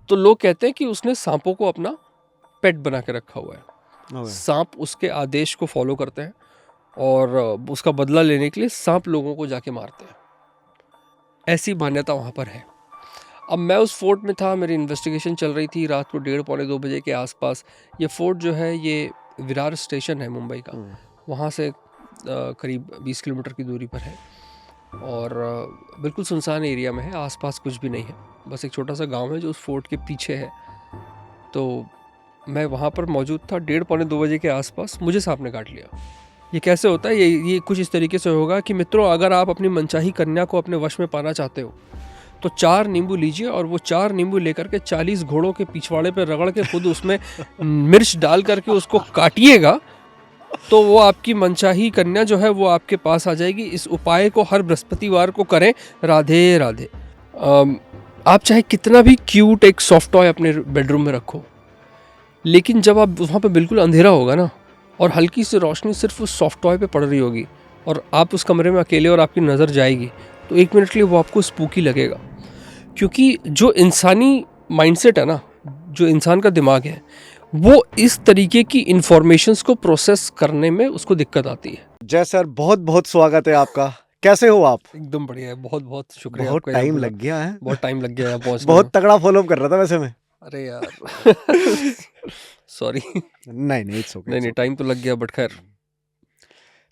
तो लोग कहते हैं कि उसने सांपों को अपना पेट बना के रखा हुआ है। Okay. सांप उसके आदेश को फॉलो करते हैं और उसका बदला लेने के लिए सांप लोगों को जाके मारते हैं। ऐसी मान्यता वहाँ पर है। अब मैं उस फोर्ट में था, मेरी इन्वेस्टिगेशन चल रही थी रात को 1:30-2 बजे के आसपास। ये फोर्ट जो है ये विरार स्टेशन है मुंबई का, वहाँ से करीब 20 किलोमीटर की दूरी पर है और बिल्कुल सुनसान एरिया में है, आसपास कुछ भी नहीं है, बस एक छोटा सा गांव है जो उस फोर्ट के पीछे है। तो मैं वहाँ पर मौजूद था 1:30-2 बजे के आसपास, मुझे सांप ने काट लिया। ये कैसे होता है? ये कुछ इस तरीके से होगा कि मित्रों, अगर आप अपनी मनचाही कन्या को अपने वश में पाना चाहते हो तो 4 नींबू लीजिए और वो 4 नींबू लेकर के 40 घोड़ों के पिछवाड़े पे रगड़ के खुद उसमें मिर्च डाल करके उसको काटिएगा, तो वो आपकी मनचाही कन्या जो है वो आपके पास आ जाएगी। इस उपाय को हर बृहस्पतिवार को करें। राधे राधे। आप चाहे कितना भी क्यूट एक सॉफ्ट टॉय अपने बेडरूम में रखो, लेकिन जब आप वहाँ पे बिल्कुल अंधेरा होगा ना और हल्की सी रोशनी सिर्फ उस सॉफ्ट टॉय पे पड़ रही होगी और आप उस कमरे में अकेले और आपकी नज़र जाएगी, तो 1 मिनट के लिए वो आपको स्पूकी लगेगा। क्योंकि जो इंसानी माइंडसेट है ना, जो इंसान का दिमाग है, वो इस तरीके की इंफॉर्मेशंस को प्रोसेस करने में उसको दिक्कत आती है। जय सर, बहुत बहुत स्वागत है आपका। कैसे हो आप? एकदम बढ़िया है, बहुत बहुत शुक्रिया। बहुत टाइम लग गया है। बहुत टाइम लग गया यहाँ पहुँचने बहुत में। तगड़ा फॉलोअप कर रहा था वैसे मैं। अरे यार सॉरी। नहीं इट्स ओके। नहीं टाइम तो लग गया, बट खैर।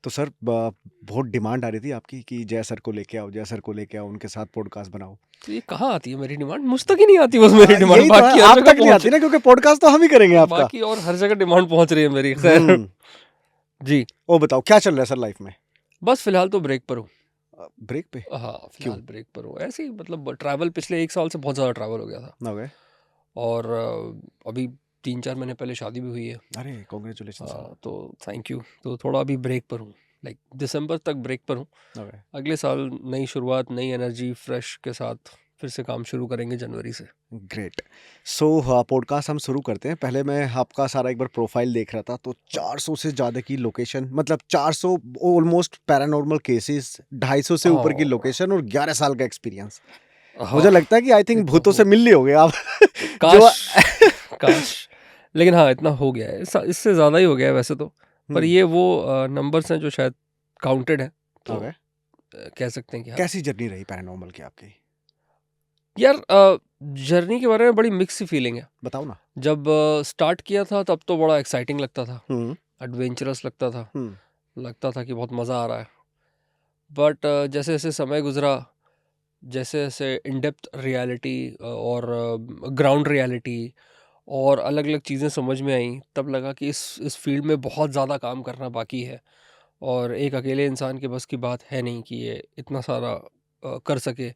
तो सर बहुत डिमांड आ रही थी आपकी कि जय सर को लेके आओ, जय सर को लेके आओ, उनके साथ पॉडकास्ट बनाओ। तो ये कहाँ आती है मेरी डिमांड? मुझ तक ही नहीं आती बस मेरी डिमांड। यही तो बाकी है, हर आप जगह तक नहीं आती ना, क्योंकि पॉडकास्ट तो हम ही करेंगे आपका। बाकी और हर जगह डिमांड पहुंच रही है मेरी। खैर जी, ओ बताओ क्या चल रहा है सर लाइफ में? बस फिलहाल तो ब्रेक पर हूँ। ब्रेक पे? हाँ, फिलहाल ब्रेक पर हूँ। ऐसे ही, मतलब ट्रैवल पिछले 1 साल से बहुत ज़्यादा ट्रैवल हो गया था। ओके। और अभी 3-4 महीने पहले शादी भी हुई है। अरे कांग्रेचुलेशन सर। तो थैंक यू। तो थोड़ा अभी ब्रेक पर हूँ, लाइक दिसंबर तक ब्रेक पर हूँ। ओके। अगले साल नई शुरुआत, नई एनर्जी, फ्रेश के साथ फिर से काम शुरू करेंगे जनवरी से। ग्रेट। सो पॉडकास्ट हम शुरू करते हैं। पहले मैं आपका सारा एक बार प्रोफाइल देख रहा था, तो 400 से ज़्यादा की लोकेशन, मतलब 400 ऑलमोस्ट पैरानॉर्मल केसेस, 250 से ऊपर की लोकेशन और 11 साल का एक्सपीरियंस। मुझे लगता है कि आई थिंक भूतों से मिल लिए होगे आप। काश लेकिन हाँ, इतना हो गया है, इससे ज़्यादा ही हो गया है वैसे तो। पर ये वो नंबर्स हैं जो शायद काउंटेड है, तो कह सकते हैं कि हाँ। कैसी जर्नी रही पैरानॉर्मल की आपकी? यार जर्नी के बारे में बड़ी मिक्स सी फीलिंग है। बताओ ना। जब स्टार्ट किया था तब तो बड़ा एक्साइटिंग लगता था, एडवेंचरस लगता था, लगता था कि बहुत मज़ा आ रहा है। बट जैसे जैसे समय गुजरा, जैसे जैसे इन डेप्थ रियलिटी और ग्राउंड रियलिटी और अलग अलग चीज़ें समझ में आई, तब लगा कि इस फील्ड में बहुत ज़्यादा काम करना बाकी है और एक अकेले इंसान के बस की बात है नहीं कि ये इतना सारा कर सके।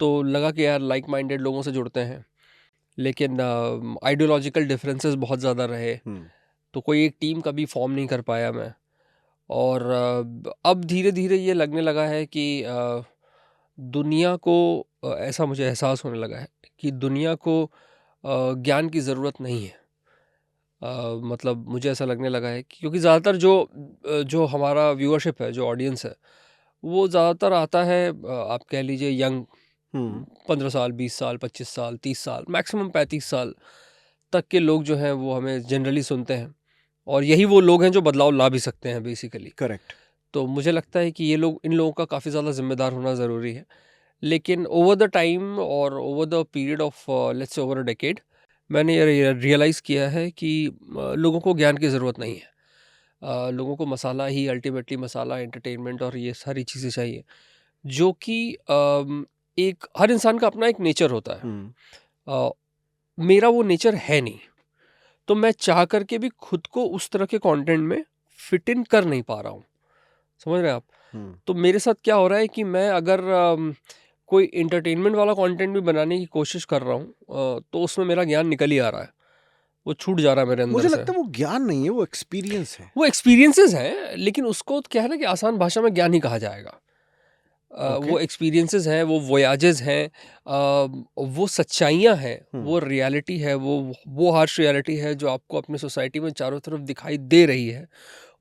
तो लगा कि यार लाइक माइंडेड लोगों से जुड़ते हैं, लेकिन आइडियोलॉजिकल डिफरेंसेस बहुत ज़्यादा रहे, तो कोई एक टीम कभी फॉर्म नहीं कर पाया मैं। और अब धीरे धीरे ये लगने लगा है कि दुनिया को ऐसा मुझे एहसास होने लगा है कि दुनिया को ज्ञान की ज़रूरत नहीं है। मतलब मुझे ऐसा लगने लगा है कि क्योंकि ज़्यादातर जो हमारा व्यूअरशिप है, जो ऑडियंस है, वो ज़्यादातर आता है, आप कह लीजिए यंग, 15 साल, 20 साल, 25 साल, 30 साल, मैक्सिमम 35 साल तक के लोग जो हैं वो हमें जनरली सुनते हैं, और यही वो लोग हैं जो बदलाव ला भी सकते हैं बेसिकली। करेक्ट। तो मुझे लगता है कि इन लोगों का काफ़ी ज़्यादा जिम्मेदार होना ज़रूरी है। लेकिन ओवर द टाइम और over the period of let's over a decade, मैंने ये रियलाइज़ किया है कि लोगों को ज्ञान की ज़रूरत नहीं है। लोगों को मसाला ही, अल्टीमेटली मसाला, एंटरटेनमेंट और ये सारी चीज़ें चाहिए, जो कि एक हर इंसान का अपना एक नेचर होता है। मेरा वो नेचर है नहीं, तो मैं चाह करके भी खुद को उस तरह के कंटेंट में फिट इन कर नहीं पा रहा हूँ। समझ रहे हैं आप? तो मेरे साथ क्या हो रहा है कि मैं अगर कोई एंटरटेनमेंट वाला कंटेंट भी बनाने की कोशिश कर रहा हूँ, तो उसमें मेरा ज्ञान निकल ही आ रहा है, वो छूट जा रहा है मेरे अंदर से। मुझे लगता है वो ज्ञान नहीं है, वो एक्सपीरियंस है। वो एक्सपीरियंसेस हैं, लेकिन उसको क्या है ना कि आसान भाषा में ज्ञान ही कहा जाएगा। वो एक्सपीरियंसेस हैं, वो वोयाजेस हैं, वो सच्चाइयाँ हैं, वो रियलिटी है, वो हार्श रियलिटी है जो आपको अपने सोसाइटी में चारों तरफ दिखाई दे रही है।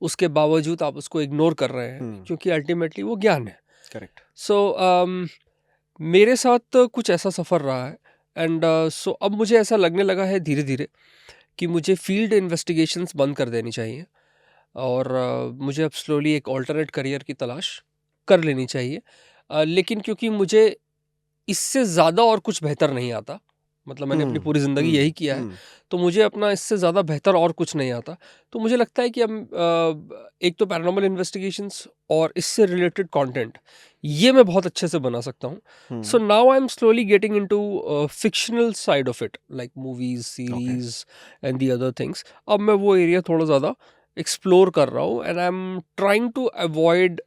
उसके बावजूद आप उसको इग्नोर कर रहे हैं, क्योंकि अल्टीमेटली वो ज्ञान है। करेक्ट। सो मेरे साथ कुछ ऐसा सफ़र रहा है एंड सो अब मुझे ऐसा लगने लगा है धीरे धीरे कि मुझे फील्ड इन्वेस्टिगेशंस बंद कर देनी चाहिए और मुझे अब स्लोली एक ऑल्टरनेट करियर की तलाश कर लेनी चाहिए। लेकिन क्योंकि मुझे इससे ज़्यादा और कुछ बेहतर नहीं आता, मतलब मैंने अपनी पूरी ज़िंदगी यही किया है, तो मुझे अपना इससे ज़्यादा बेहतर और कुछ नहीं आता। तो मुझे लगता है कि अब एक तो पैरानॉर्मल इन्वेस्टिगेशंस और इससे रिलेटेड कंटेंट ये मैं बहुत अच्छे से बना सकता हूँ। So now I am slowly getting into fictional side of it, like movies, series and the other things. अब मैं वो एरिया थोड़ा ज़्यादा एक्सप्लोर कर रहा हूँ and I am trying to avoid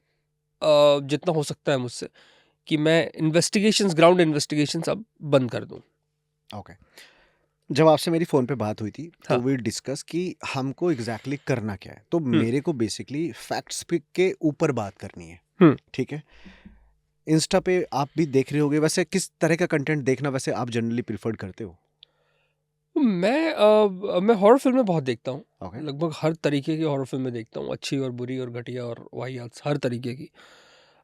जितना हो सकता है मुझसे कि मैं ग्राउंड इन्वेस्टिगेशंस अब बंद कर दूं। ओके। जब आपसे मेरी फ़ोन पे बात हुई थी तो हाँ। वी डिस्कस कि हमको एग्जैक्टली करना क्या है। तो मेरे को बेसिकली फैक्ट्स के ऊपर बात करनी है, ठीक है। इंस्टा पे आप भी देख रहे होगे, वैसे किस तरह का कंटेंट देखना वैसे आप जनरली प्रिफर्ड करते हो? मैं हॉरर फिल्में बहुत देखता हूँ। ओके। लगभग हर तरीके की हॉरर फिल्में देखता हूँ, अच्छी और बुरी और घटिया और वाहियात, हर तरीके की।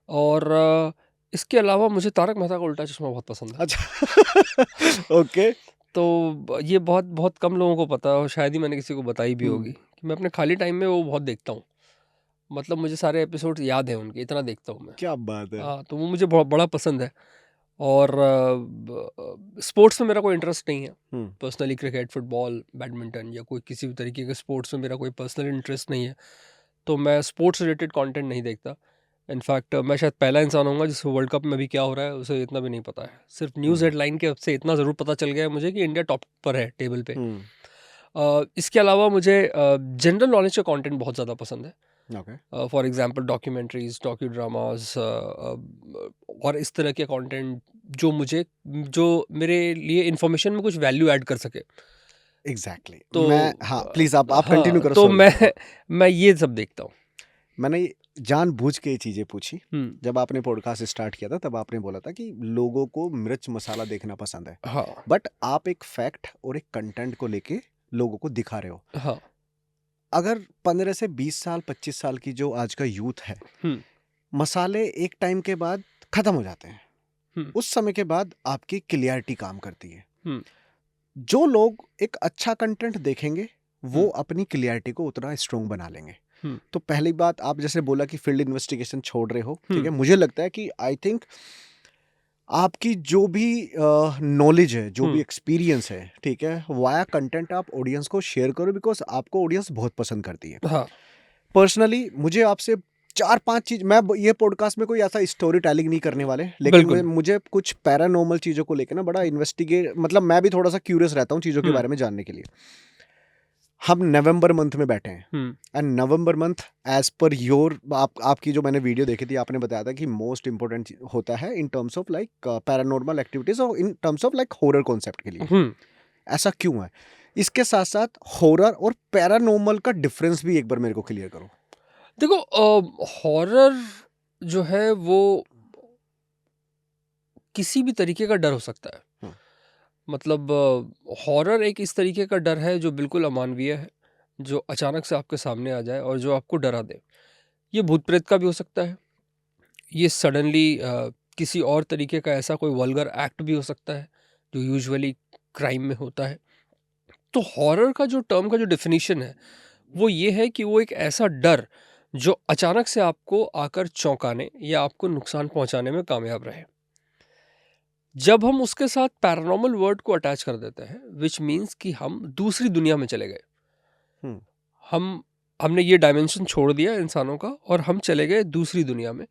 और इसके अलावा मुझे तारक मेहता का उल्टा चश्मा बहुत पसंद है। अच्छा। ओके। तो ये बहुत बहुत कम लोगों को पता है और शायद ही मैंने किसी को बताई भी होगी कि मैं अपने खाली टाइम में वो बहुत देखता हूँ। मतलब मुझे सारे एपिसोड याद हैं उनके, इतना देखता हूँ मैं। क्या बात है। हाँ, तो वो मुझे बहुत बड़ा पसंद है। और स्पोर्ट्स में मेरा कोई इंटरेस्ट नहीं है पर्सनली। क्रिकेट, फुटबॉल, बैडमिंटन या कोई किसी भी तरीके के स्पोर्ट्स में मेरा कोई पर्सनल इंटरेस्ट नहीं है, तो मैं स्पोर्ट्स रिलेटेड कंटेंट नहीं देखता। इनफैक्ट मैं शायद पहला इंसान होऊंगा जिसे वर्ल्ड कप में भी क्या हो रहा है उसे इतना भी नहीं पता है। सिर्फ न्यूज़ हेडलाइन के से इतना ज़रूर पता चल गया है मुझे कि इंडिया टॉप पर है टेबल पे। इसके अलावा मुझे जनरल नॉलेज का कंटेंट बहुत ज़्यादा पसंद है। Okay. For example documentaries, docu dramas और इस तरह के कंटेंट जो मेरे लिए इंफॉर्मेशन में कुछ वैल्यू ऐड कर सके। एग्जैक्टली। तो मैं, हाँ प्लीज आप कंटिन्यू हाँ, करो, तो सॉरी। मैं ये सब देखता हूँ। मैंने जानबूझ के ये चीजें पूछी। हम्म। जब आपने पॉडकास्ट स्टार्ट किया था तब आपने बोला था कि लोगों को मिर्च मसाला देखना पसंद है, हाँ। बट आप एक फैक्ट और एक कंटेंट को लेके लोगों को दिखा रहे हो। हाँ। अगर 15 से 20 साल 25 साल की जो आज का यूथ है, मसाले एक टाइम के बाद खत्म हो जाते हैं। उस समय के बाद आपकी क्लियरिटी काम करती है। जो लोग एक अच्छा कंटेंट देखेंगे वो अपनी क्लियरिटी को उतना स्ट्रोंग बना लेंगे। तो पहली बात, आप जैसे बोला कि फील्ड इन्वेस्टिगेशन छोड़ रहे हो, ठीक है। मुझे लगता है कि आई थिंक आपकी जो भी नॉलेज है, जो भी एक्सपीरियंस है, ठीक है, वाया कंटेंट आप ऑडियंस को शेयर करो, बिकॉज आपको ऑडियंस बहुत पसंद करती है। हाँ। पर्सनली मुझे आपसे 4-5 चीज, मैं ये पॉडकास्ट में कोई ऐसा स्टोरी टेलिंग नहीं करने वाले, लेकिन बिल्कुल। मुझे कुछ पैरानॉर्मल चीजों को लेकर ना बड़ा इन्वेस्टिगेट, मतलब मैं भी थोड़ा सा क्यूरियस रहता हूँ चीजों के बारे में जानने के लिए। हम नवंबर मंथ में बैठे हैं and November month as per your आपकी जो मैंने वीडियो देखी थी, आपने बताया था कि मोस्ट इंपोर्टेंट होता है in terms of like paranormal activities और in terms of like horror concept के लिए। ऐसा क्यों है? इसके साथ साथ हॉरर और पैरानॉर्मल का डिफरेंस भी एक बार मेरे को क्लियर करो। देखो, हॉरर जो है वो किसी भी तरीके का डर हो सकता है। मतलब हॉरर एक इस तरीके का डर है जो बिल्कुल अमानवीय है, जो अचानक से आपके सामने आ जाए और जो आपको डरा दे। ये भूत प्रेत का भी हो सकता है, ये सडनली किसी और तरीके का ऐसा कोई वल्गर एक्ट भी हो सकता है जो यूजुअली क्राइम में होता है। तो हॉरर का जो टर्म का जो डेफिनेशन है वो ये है कि वो एक ऐसा डर जो अचानक से आपको आकर चौंकाने या आपको नुकसान पहुंचाने में कामयाब रहे। जब हम उसके साथ पैरानॉर्मल वर्ड को अटैच कर देते हैं, विच मीन्स कि हम दूसरी दुनिया में चले गए। हमने ये डायमेंशन छोड़ दिया इंसानों का और हम चले गए दूसरी दुनिया में।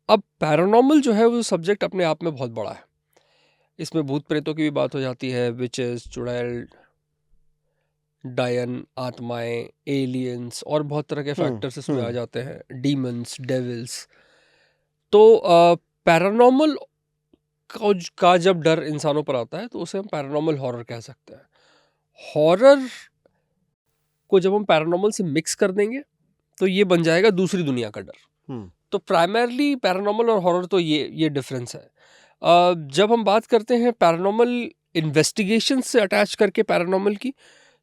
अब पैरानॉर्मल जो है वो सब्जेक्ट अपने आप में बहुत बड़ा है। इसमें भूत प्रेतों की भी बात हो जाती है, विचेस, चुड़ैल, डायन, आत्माएं, एलियंस और बहुत तरह के फैक्टर्स इसमें आ जाते हैं, डीमंस, डेविल्स। तो पैरानॉर्मल का जब डर इंसानों पर आता है तो उसे हम पैरानॉर्मल हॉरर कह सकते हैं। हॉरर को जब हम पैरानॉर्मल से मिक्स कर देंगे तो ये बन जाएगा दूसरी दुनिया का डर। तो प्राइमरली पैरानॉर्मल और हॉरर तो ये डिफरेंस है। जब हम बात करते हैं पैरानॉर्मल इन्वेस्टिगेशन से अटैच करके पैरानॉर्मल की,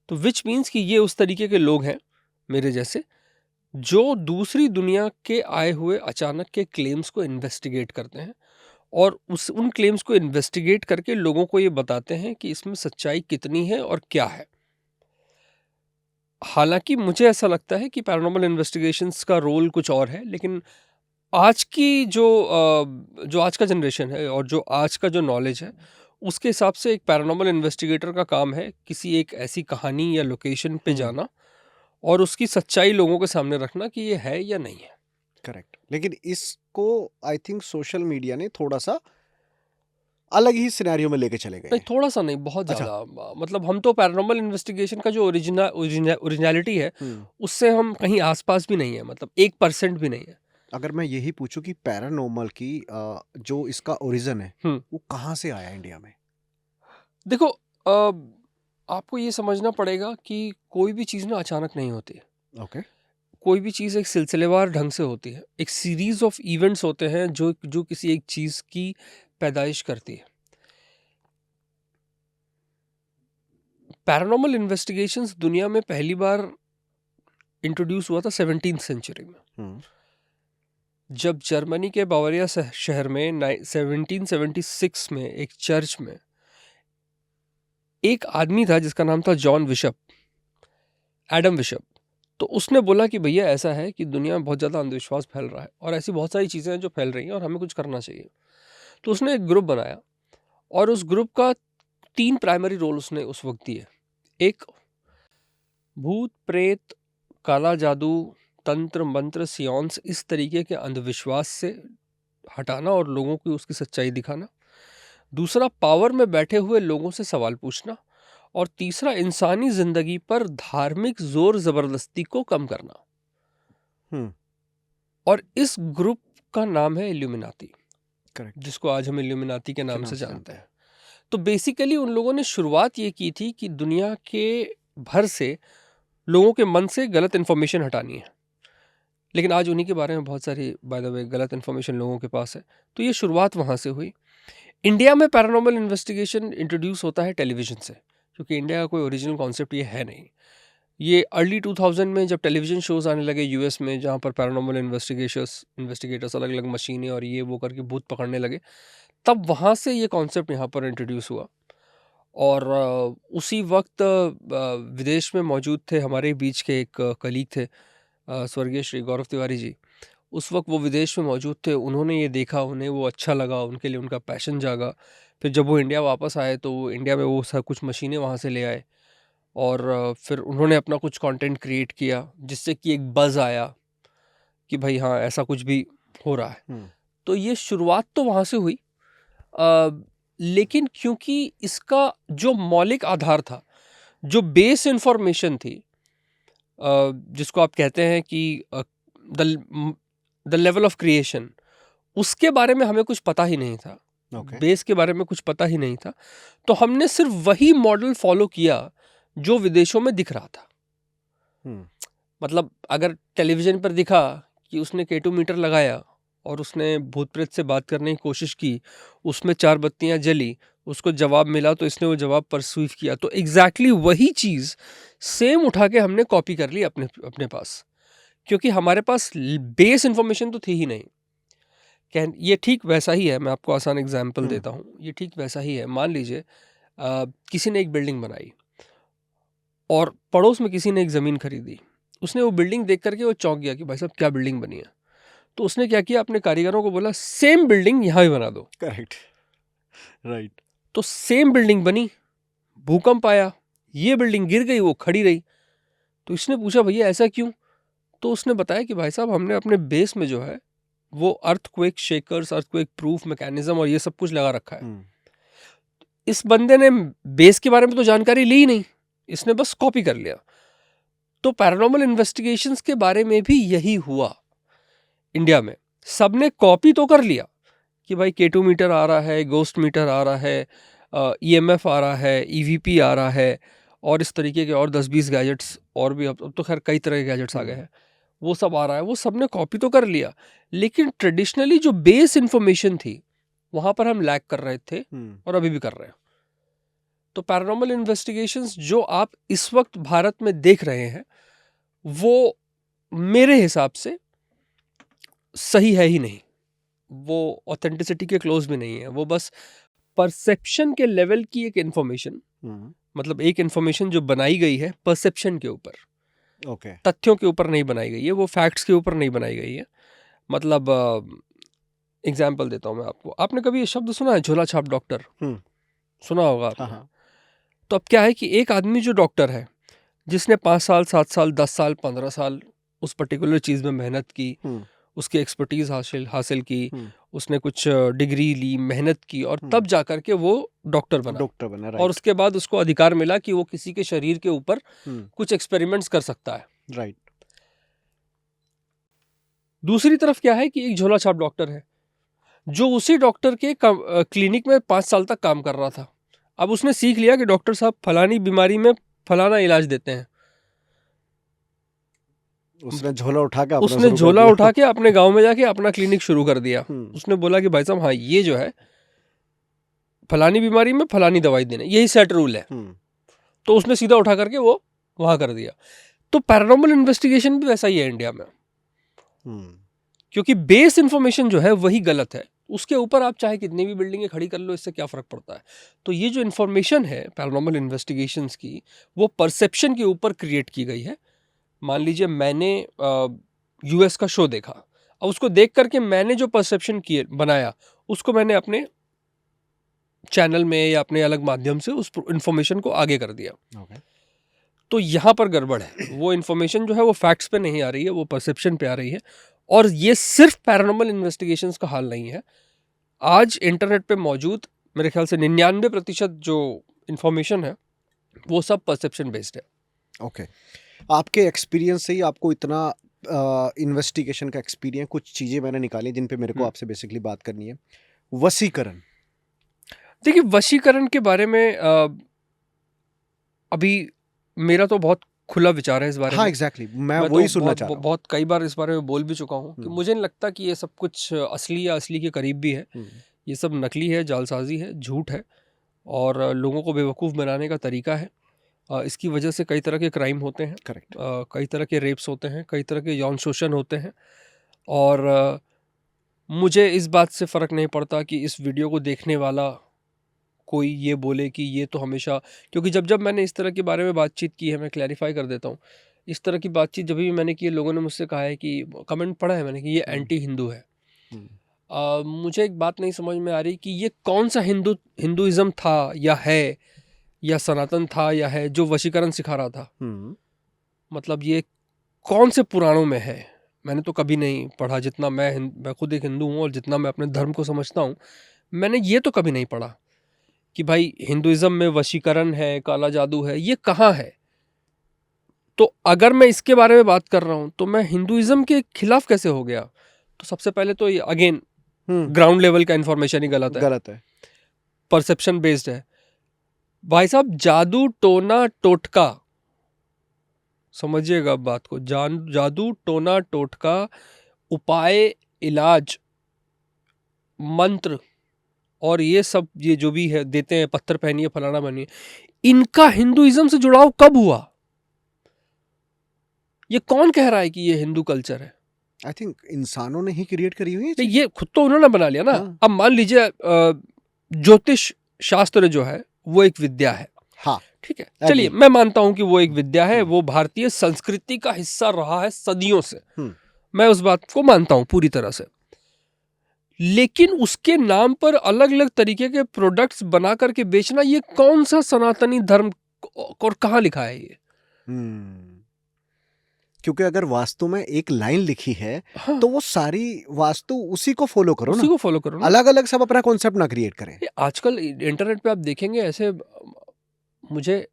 तो विच मीन्स कि ये उस तरीके के लोग हैं मेरे जैसे जो दूसरी दुनिया के आए हुए अचानक के क्लेम्स को इन्वेस्टिगेट करते हैं और उन क्लेम्स को इन्वेस्टिगेट करके लोगों को ये बताते हैं कि इसमें सच्चाई कितनी है और क्या है। हालांकि मुझे ऐसा लगता है कि पैरानॉर्मल इन्वेस्टिगेशंस का रोल कुछ और है, लेकिन आज की जो आज का जनरेशन है और जो आज का जो नॉलेज है, उसके हिसाब से एक पैरानॉर्मल इन्वेस्टिगेटर का काम है किसी एक ऐसी कहानी या लोकेशन पे जाना और उसकी सच्चाई लोगों के सामने रखना कि ये है या नहीं है। करेक्ट। लेकिन इसको आई थिंक सोशल मीडिया ने थोड़ा सा अलग ही सिनेरियो में लेके चले गए नहीं, हैं। थोड़ा सा नहीं, बहुत अच्छा। ज़्यादा। मतलब हम तो पैरानॉर्मल इन्वेस्टिगेशन का जो ओरिजिनलिटी है, उससे हम कहीं आसपास भी नहीं है, मतलब 1% भी नहीं है। अगर मैं यही पूछूं कि पैरानॉर्मल की जो इसका ओरिजिन है वो कहाँ से आया इंडिया में? देखो, आपको ये समझना पड़ेगा कि कोई भी चीज़ ना अचानक नहीं होती है। ओके। कोई भी चीज़ एक सिलसिलेवार ढंग से होती है। एक सीरीज ऑफ इवेंट्स होते हैं जो किसी एक चीज़ की पैदाइश करती है। पैरानॉर्मल इन्वेस्टिगेशंस दुनिया में पहली बार इंट्रोड्यूस हुआ था 17th सेंचुरी में, जब जर्मनी के बावरिया शहर में 1776 में एक चर्च में एक आदमी था जिसका नाम था जॉन विशप, एडम विशप। तो उसने बोला कि भैया ऐसा है कि दुनिया में बहुत ज़्यादा अंधविश्वास फैल रहा है और ऐसी बहुत सारी चीज़ें हैं जो फैल रही हैं और हमें कुछ करना चाहिए। तो उसने एक ग्रुप बनाया और उस ग्रुप का 3 प्राइमरी रोल उसने उस वक्त दिए। एक, भूत प्रेत, काला जादू, तंत्र मंत्र, सियोन्स, इस तरीके के अंधविश्वास से हटाना और लोगों को उसकी सच्चाई दिखाना। दूसरा, पावर में बैठे हुए लोगों से सवाल पूछना। और तीसरा, इंसानी जिंदगी पर धार्मिक जोर जबरदस्ती को कम करना। और इस ग्रुप का नाम है इल्यूमिनाती, करेक्ट, जिसको आज हम इल्यूमिनाती के नाम से जानते हैं। तो बेसिकली उन लोगों ने शुरुआत ये की थी कि दुनिया के भर से लोगों के मन से गलत इन्फॉर्मेशन हटानी है। लेकिन आज उन्हीं के बारे में बहुत सारी बाय द वे गलत इन्फॉर्मेशन लोगों के पास है। तो ये शुरुआत वहाँ से हुई। इंडिया में पैरानॉर्मल इन्वेस्टिगेशन इंट्रोड्यूस होता है टेलीविज़न से, क्योंकि इंडिया का कोई ओरिजिनल कॉन्सेप्ट ये है नहीं। ये अर्ली 2000 में जब टेलीविज़न शोज़ आने लगे यूएस में, जहाँ पर पैरानॉर्मल इन्वेस्टिगेटर्स अलग अलग मशीनें और ये वो करके भूत पकड़ने लगे, तब वहाँ से ये कॉन्सेप्ट यहाँ पर इंट्रोड्यूस हुआ। और उसी वक्त विदेश में मौजूद थे हमारे बीच के एक कलीग थे, स्वर्गीय श्री गौरव तिवारी जी। उस वक्त वो विदेश में मौजूद थे, उन्होंने ये देखा, उन्हें वो अच्छा लगा, उनके लिए उनका पैशन जागा। फिर जब वो इंडिया वापस आए तो वो इंडिया में वो सब कुछ मशीनें वहाँ से ले आए और फिर उन्होंने अपना कुछ कंटेंट क्रिएट किया, जिससे कि एक बज़ आया कि भाई हाँ, ऐसा कुछ भी हो रहा है। तो ये शुरुआत तो वहाँ से हुई। लेकिन क्योंकि इसका जो मौलिक आधार था, जो बेस इंफॉर्मेशन थी, जिसको आप कहते हैं कि द लेवल ऑफ क्रिएशन, उसके बारे में हमें कुछ पता ही नहीं था। बेस के बारे में कुछ पता ही नहीं था। तो हमने सिर्फ वही मॉडल फॉलो किया जो विदेशों में दिख रहा था। मतलब अगर टेलीविज़न पर दिखा कि उसने K2 मीटर लगाया और उसने भूत प्रेत से बात करने की कोशिश की, उसमें 4 बत्तियां जली, उसको जवाब मिला तो इसने वो जवाब परसीव किया, तो एग्जैक्टली वही चीज़ सेम उठा के हमने कॉपी कर ली अपने पास, क्योंकि हमारे पास बेस इंफॉर्मेशन तो थी ही नहीं। ये ठीक वैसा ही है, मैं आपको आसान एग्जांपल देता हूँ। ये ठीक वैसा ही है। मान लीजिए किसी ने एक बिल्डिंग बनाई और पड़ोस में किसी ने एक ज़मीन खरीदी। उसने वो बिल्डिंग देख करके वो चौंक गया कि भाई साहब क्या बिल्डिंग बनी है। तो उसने क्या किया, अपने कारीगरों को बोला सेम बिल्डिंग यहाँ भी बना दो। Correct, right. तो सेम बिल्डिंग बनी, भूकंप आया, ये बिल्डिंग गिर गई, वो खड़ी रही। तो इसने पूछा भैया ऐसा क्यों? तो उसने बताया कि भाई साहब हमने अपने बेस में जो है वो earthquake shakers, earthquake proof mechanism और ये सब कुछ लगा रखा है। इस बंदे ने बेस के बारे में तो जानकारी ली ही नहीं, इसने बस कॉपी कर लिया। तो पैरानॉर्मल इन्वेस्टिगेशंस के बारे में भी यही हुआ इंडिया में। सबने कॉपी तो कर लिया कि भाई K2 मीटर आ रहा है, गोस्ट मीटर आ रहा है, EMF आ रहा है, EVP आ रहा है और इस तरीके के और 10-20 गैजेट्स और भी, अब तो खैर कई तरह के गैजेट्स आ गए हैं, वो सब आ रहा है। वो सबने कॉपी तो कर लिया, लेकिन ट्रेडिशनली जो बेस इंफॉर्मेशन थी वहाँ पर हम लैग कर रहे थे और अभी भी कर रहे हैं। तो पैरानॉर्मल इन्वेस्टिगेशंस जो आप इस वक्त भारत में देख रहे हैं वो मेरे हिसाब से सही है ही नहीं। वो ऑथेंटिसिटी के क्लोज भी नहीं है, वो बस परसेप्शन के लेवल की एक इन्फॉर्मेशन, मतलब एक इन्फॉर्मेशन जो बनाई गई है परसेप्शन के ऊपर, ओके। तथ्यों के ऊपर नहीं बनाई गई है, वो फैक्ट्स के ऊपर नहीं बनाई गई है। मतलब एग्जाम्पल देता हूँ मैं आपको, आपने कभी ये शब्द सुना है झोला छाप डॉक्टर? सुना होगा हाँ आपने। हाँ। तो अब क्या है कि एक आदमी जो डॉक्टर है, जिसने 5 साल 7 साल 10 साल 15 साल उस पर्टिकुलर चीज़ में मेहनत की, उसकी एक्सपर्टीज हासिल की, उसने कुछ डिग्री ली, मेहनत की, और तब जा करके वो डॉक्टर बना। बना, और राइट। उसके बाद उसको अधिकार मिला कि वो किसी के शरीर के ऊपर कुछ एक्सपेरिमेंट्स कर सकता है। राइट। दूसरी तरफ क्या है कि एक झोला छाप डॉक्टर है जो उसी डॉक्टर के क्लिनिक में 5 साल तक काम कर रहा था। अब उसने सीख लिया कि डॉक्टर साहब फलानी बीमारी में फलाना इलाज देते हैं। उसने झोला उठा के अपना उसने शुरू कर झोला दिया। उठा के अपने गांव में जाके अपना क्लिनिक शुरू कर दिया। उसने बोला कि भाई साहब, हाँ ये जो है फलानी बीमारी में फलानी दवाई देने, यही सेट रूल है। तो उसने सीधा उठा करके वो वहां कर दिया। तो पैरानॉर्मल इन्वेस्टिगेशन भी वैसा ही है इंडिया में, क्योंकि बेस इंफॉर्मेशन जो है वही गलत है। उसके ऊपर आप चाहे कितनी भी बिल्डिंगें खड़ी कर लो, इससे क्या फर्क पड़ता है। तो ये जो इन्फॉर्मेशन है पैरानॉर्मल इन्वेस्टिगेशंस की, वो परसेप्शन के ऊपर क्रिएट की गई है। मान लीजिए मैंने यूएस का शो देखा, अब उसको देख करके मैंने जो परसेप्शन किए बनाया, उसको मैंने अपने चैनल में या अपने अलग माध्यम से उस इंफॉर्मेशन को आगे कर दिया। तो यहाँ पर गड़बड़ है। वो इन्फॉर्मेशन जो है वो फैक्ट्स पे नहीं आ रही है, वो परसेप्शन पे आ रही है। और ये सिर्फ पैरानॉर्मल इन्वेस्टिगेशंस का हाल नहीं है। आज इंटरनेट पे मौजूद मेरे ख्याल से 99% जो इन्फॉर्मेशन है वो सब परसेप्शन बेस्ड है। ओके। आपके एक्सपीरियंस से ही आपको इतना इन्वेस्टिगेशन का एक्सपीरियंस, कुछ चीज़ें मैंने निकाली जिन पे मेरे को आपसे बेसिकली बात करनी है। वशीकरण। देखिए, वशीकरण के बारे में अभी मेरा तो बहुत खुला विचार है इस बारे में। एग्जैक्टली, मैं वही सुनना चाह रहा हूँ। बहुत कई बार इस बारे में बोल भी चुका हूँ कि मुझे नहीं लगता कि ये सब कुछ असली या असली के करीब भी है। ये सब नकली है, जालसाजी है, झूठ है, और लोगों को बेवकूफ़ बनाने का तरीका है। इसकी वजह से कई तरह के क्राइम होते हैं। करेक्ट। कई तरह के रेप्स होते हैं, कई तरह के यौन शोषण होते हैं। और मुझे इस बात से फ़र्क नहीं पड़ता कि इस वीडियो को देखने वाला कोई ये बोले कि ये तो हमेशा, क्योंकि जब मैंने इस तरह के बारे में बातचीत की है, मैं क्लैरिफाई कर देता हूँ, इस तरह की बातचीत जब भी मैंने की है, लोगों ने मुझसे कहा है कि कमेंट पढ़ा है मैंने कि ये एंटी हिंदू है। मुझे एक बात नहीं समझ में आ रही कि ये कौन सा हिंदुइज्म था या है या सनातन था या है जो वशीकरण सिखा रहा था। मतलब ये कौन से पुराणों में है? मैंने तो कभी नहीं पढ़ा। जितना मैं खुद एक हिंदू हूँ और जितना मैं अपने धर्म को समझता हूँ, मैंने ये तो कभी नहीं पढ़ा कि भाई हिंदुइज्म में वशीकरण है, काला जादू है। ये कहाँ है? तो अगर मैं इसके बारे में बात कर रहा हूँ तो मैं हिंदुइज्म के खिलाफ कैसे हो गया? तो सबसे पहले तो ये अगेन ग्राउंड लेवल का इंफॉर्मेशन ही गलत है, परसेप्शन बेस्ड है। भाई साहब, जादू टोना टोटका, समझिएगा बात को, जादू टोना टोटका, उपाय, इलाज, मंत्र और ये सब, ये जो भी है देते हैं, पत्थर पहनिए फलाना बनिए, इनका हिंदुइज्म से जुड़ाव कब हुआ? ये कौन कह रहा है कि ये हिंदू कल्चर है? आई थिंक इंसानों ने ही क्रिएट करी हुई है। ये खुद तो उन्होंने बना लिया ना। अब मान लीजिए ज्योतिष शास्त्र जो है वो एक विद्या है। हाँ, ठीक है, चलिए मैं मानता हूं कि वो एक विद्या है, वो भारतीय संस्कृति का हिस्सा रहा है सदियों से। मैं उस बात को मानता हूं पूरी तरह से। लेकिन उसके नाम पर अलग अलग तरीके के प्रोडक्ट्स बना करके बेचना, ये कौन सा सनातनी धर्म और कहाँ लिखा है ये? क्योंकि अगर वास्तु में एक लाइन लिखी है, हाँ, तो वो सारी वास्तु उसी को फॉलो करो, उसी को फॉलो करो ना। अलग अलग सब अपना कॉन्सेप्ट ना क्रिएट करें। आजकल इंटरनेट पे आप देखेंगे ऐसे, मुझे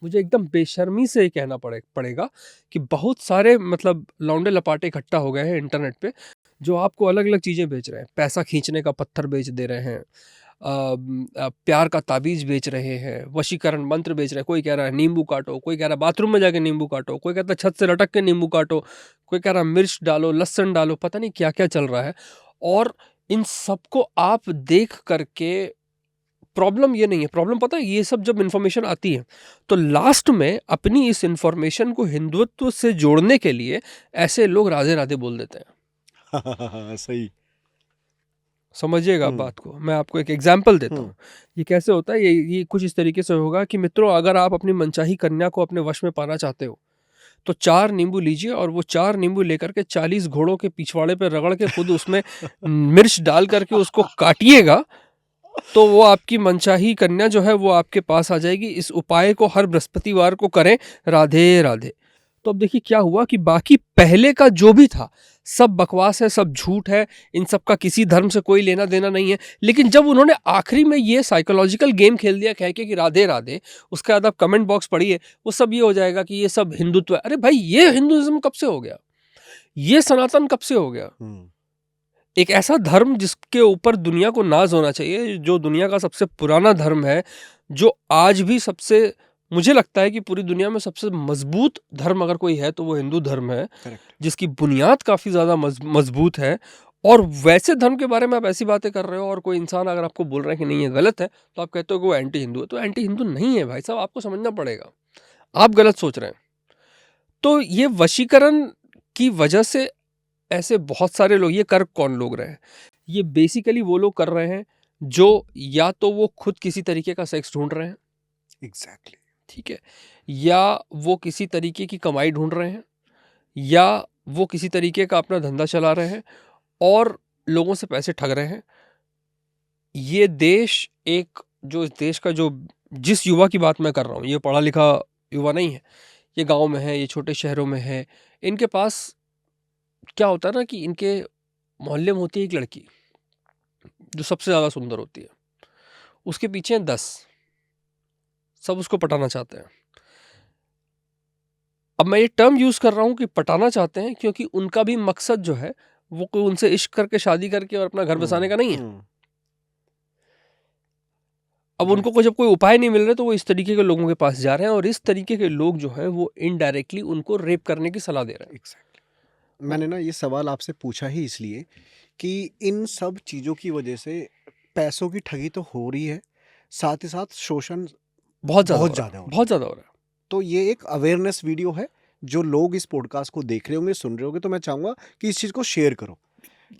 एकदम बेशर्मी से कहना पड़ेगा कि बहुत सारे मतलब लौंडे लपाटे इकट्ठा हो गए हैं इंटरनेट पे, जो आपको अलग अलग चीज़ें बेच रहे हैं। पैसा खींचने का पत्थर बेच दे रहे हैं, प्यार का ताबीज़ बेच रहे हैं, वशीकरण मंत्र बेच रहे हैं। कोई कह रहा है नींबू काटो, कोई कह रहा है बाथरूम में जाके नींबू काटो, कोई कहता है छत से लटक के नींबू काटो, कोई कह रहा है मिर्च डालो, लहसुन डालो, पता नहीं क्या क्या चल रहा है। और इन सबको आप देख करके, प्रॉब्लम ये नहीं है, प्रॉब्लम पता है, ये सब जब इन्फॉर्मेशन आती है तो लास्ट में अपनी इस इन्फॉर्मेशन को हिंदुत्व से जोड़ने के लिए ऐसे लोग राधे राधे बोल देते हैं। सही। समझिएगा आप हम्म बात को, मैं आपको एक एग्जाम्पल देता हम्म हूँ। ये कैसे होता है, ये कुछ इस तरीके से होगा कि मित्रों, अगर आप अपनी मनचाही कन्या को अपने वश में पाना चाहते हो तो 4 नींबू लीजिए और वो 4 नींबू लेकर के 40 घोड़ों के पिछवाड़े पे रगड़ के खुद उसमें मिर्च डाल करके उसको काटिएगा, तो वो आपकी मनचाही कन्या जो है वो आपके पास आ जाएगी। इस उपाय को हर बृहस्पतिवार को करें। राधे राधे। तो अब देखिए क्या हुआ कि बाकी पहले का जो भी था सब बकवास है, सब झूठ है, इन सब का किसी धर्म से कोई लेना देना नहीं है। लेकिन जब उन्होंने आखिरी में ये साइकोलॉजिकल गेम खेल दिया कह के कि राधे राधे, उसके बाद आप कमेंट बॉक्स पढ़िए, वो सब ये हो जाएगा कि ये सब हिंदुत्व है। अरे भाई, ये हिंदुइज्म कब से हो गया? ये सनातन कब से हो गया? हम्म एक ऐसा धर्म जिसके ऊपर दुनिया को नाज होना चाहिए, जो दुनिया का सबसे पुराना धर्म है, जो आज भी सबसे, मुझे लगता है कि पूरी दुनिया में सबसे मजबूत धर्म अगर कोई है तो वो हिंदू धर्म है, करेक्ट जिसकी बुनियाद काफ़ी ज़्यादा मजबूत है। और वैसे धर्म के बारे में आप ऐसी बातें कर रहे हो और कोई इंसान अगर आपको बोल रहा है कि नहीं ये गलत है, तो आप कहते हो कि वो एंटी हिंदू है। तो एंटी हिंदू नहीं है भाई साहब, आपको समझना पड़ेगा, आप गलत सोच रहे हैं। तो ये वशीकरण की वजह से ऐसे बहुत सारे लोग, ये कर कौन लोग रहे हैं? ये बेसिकली वो लोग कर रहे हैं जो या तो वो खुद किसी तरीके का सेक्स ढूंढ रहे हैं, एग्जैक्टली ठीक है, या वो किसी तरीके की कमाई ढूंढ रहे हैं, या वो किसी तरीके का अपना धंधा चला रहे हैं और लोगों से पैसे ठग रहे हैं। ये देश एक, जो इस देश का जो, जिस युवा की बात मैं कर रहा हूँ, ये पढ़ा लिखा युवा नहीं है, ये गांव में है, ये छोटे शहरों में है। इनके पास क्या होता है ना कि इनके मोहल्ले में होती है एक लड़की जो सबसे ज़्यादा सुंदर होती है, उसके पीछे हैं 10, सब उसको पटाना चाहते हैं। अब मैं ये टर्म यूज़ कर रहा हूँ कि पटाना चाहते हैं, क्योंकि उनका भी मकसद जो है वो कोई उनसे इश्क करके शादी करके और अपना घर बसाने का नहीं है। अब उनको राइट जब कोई उपाय नहीं मिल रहे तो वो इस तरीके के लोगों के पास जा रहे हैं, और इस तरीके के लोग जो हैं वो इनडायरेक्टली उनको रेप करने की सलाह दे रहे हैं। एग्जैक्टली मैंने ना ये सवाल आपसे पूछा ही इसलिए कि इन सब चीज़ों की वजह से पैसों की ठगी तो हो रही है, साथ ही साथ शोषण बहुत ज़्यादा हो बहुत रहा ज़्यादा है, हो रहा है। बहुत ज़्यादा हो रहा है। तो ये एक अवेयरनेस वीडियो है, जो लोग इस पॉडकास्ट को देख रहे होंगे, सुन रहे होंगे, तो मैं चाहूँगा कि इस चीज़ को शेयर करो,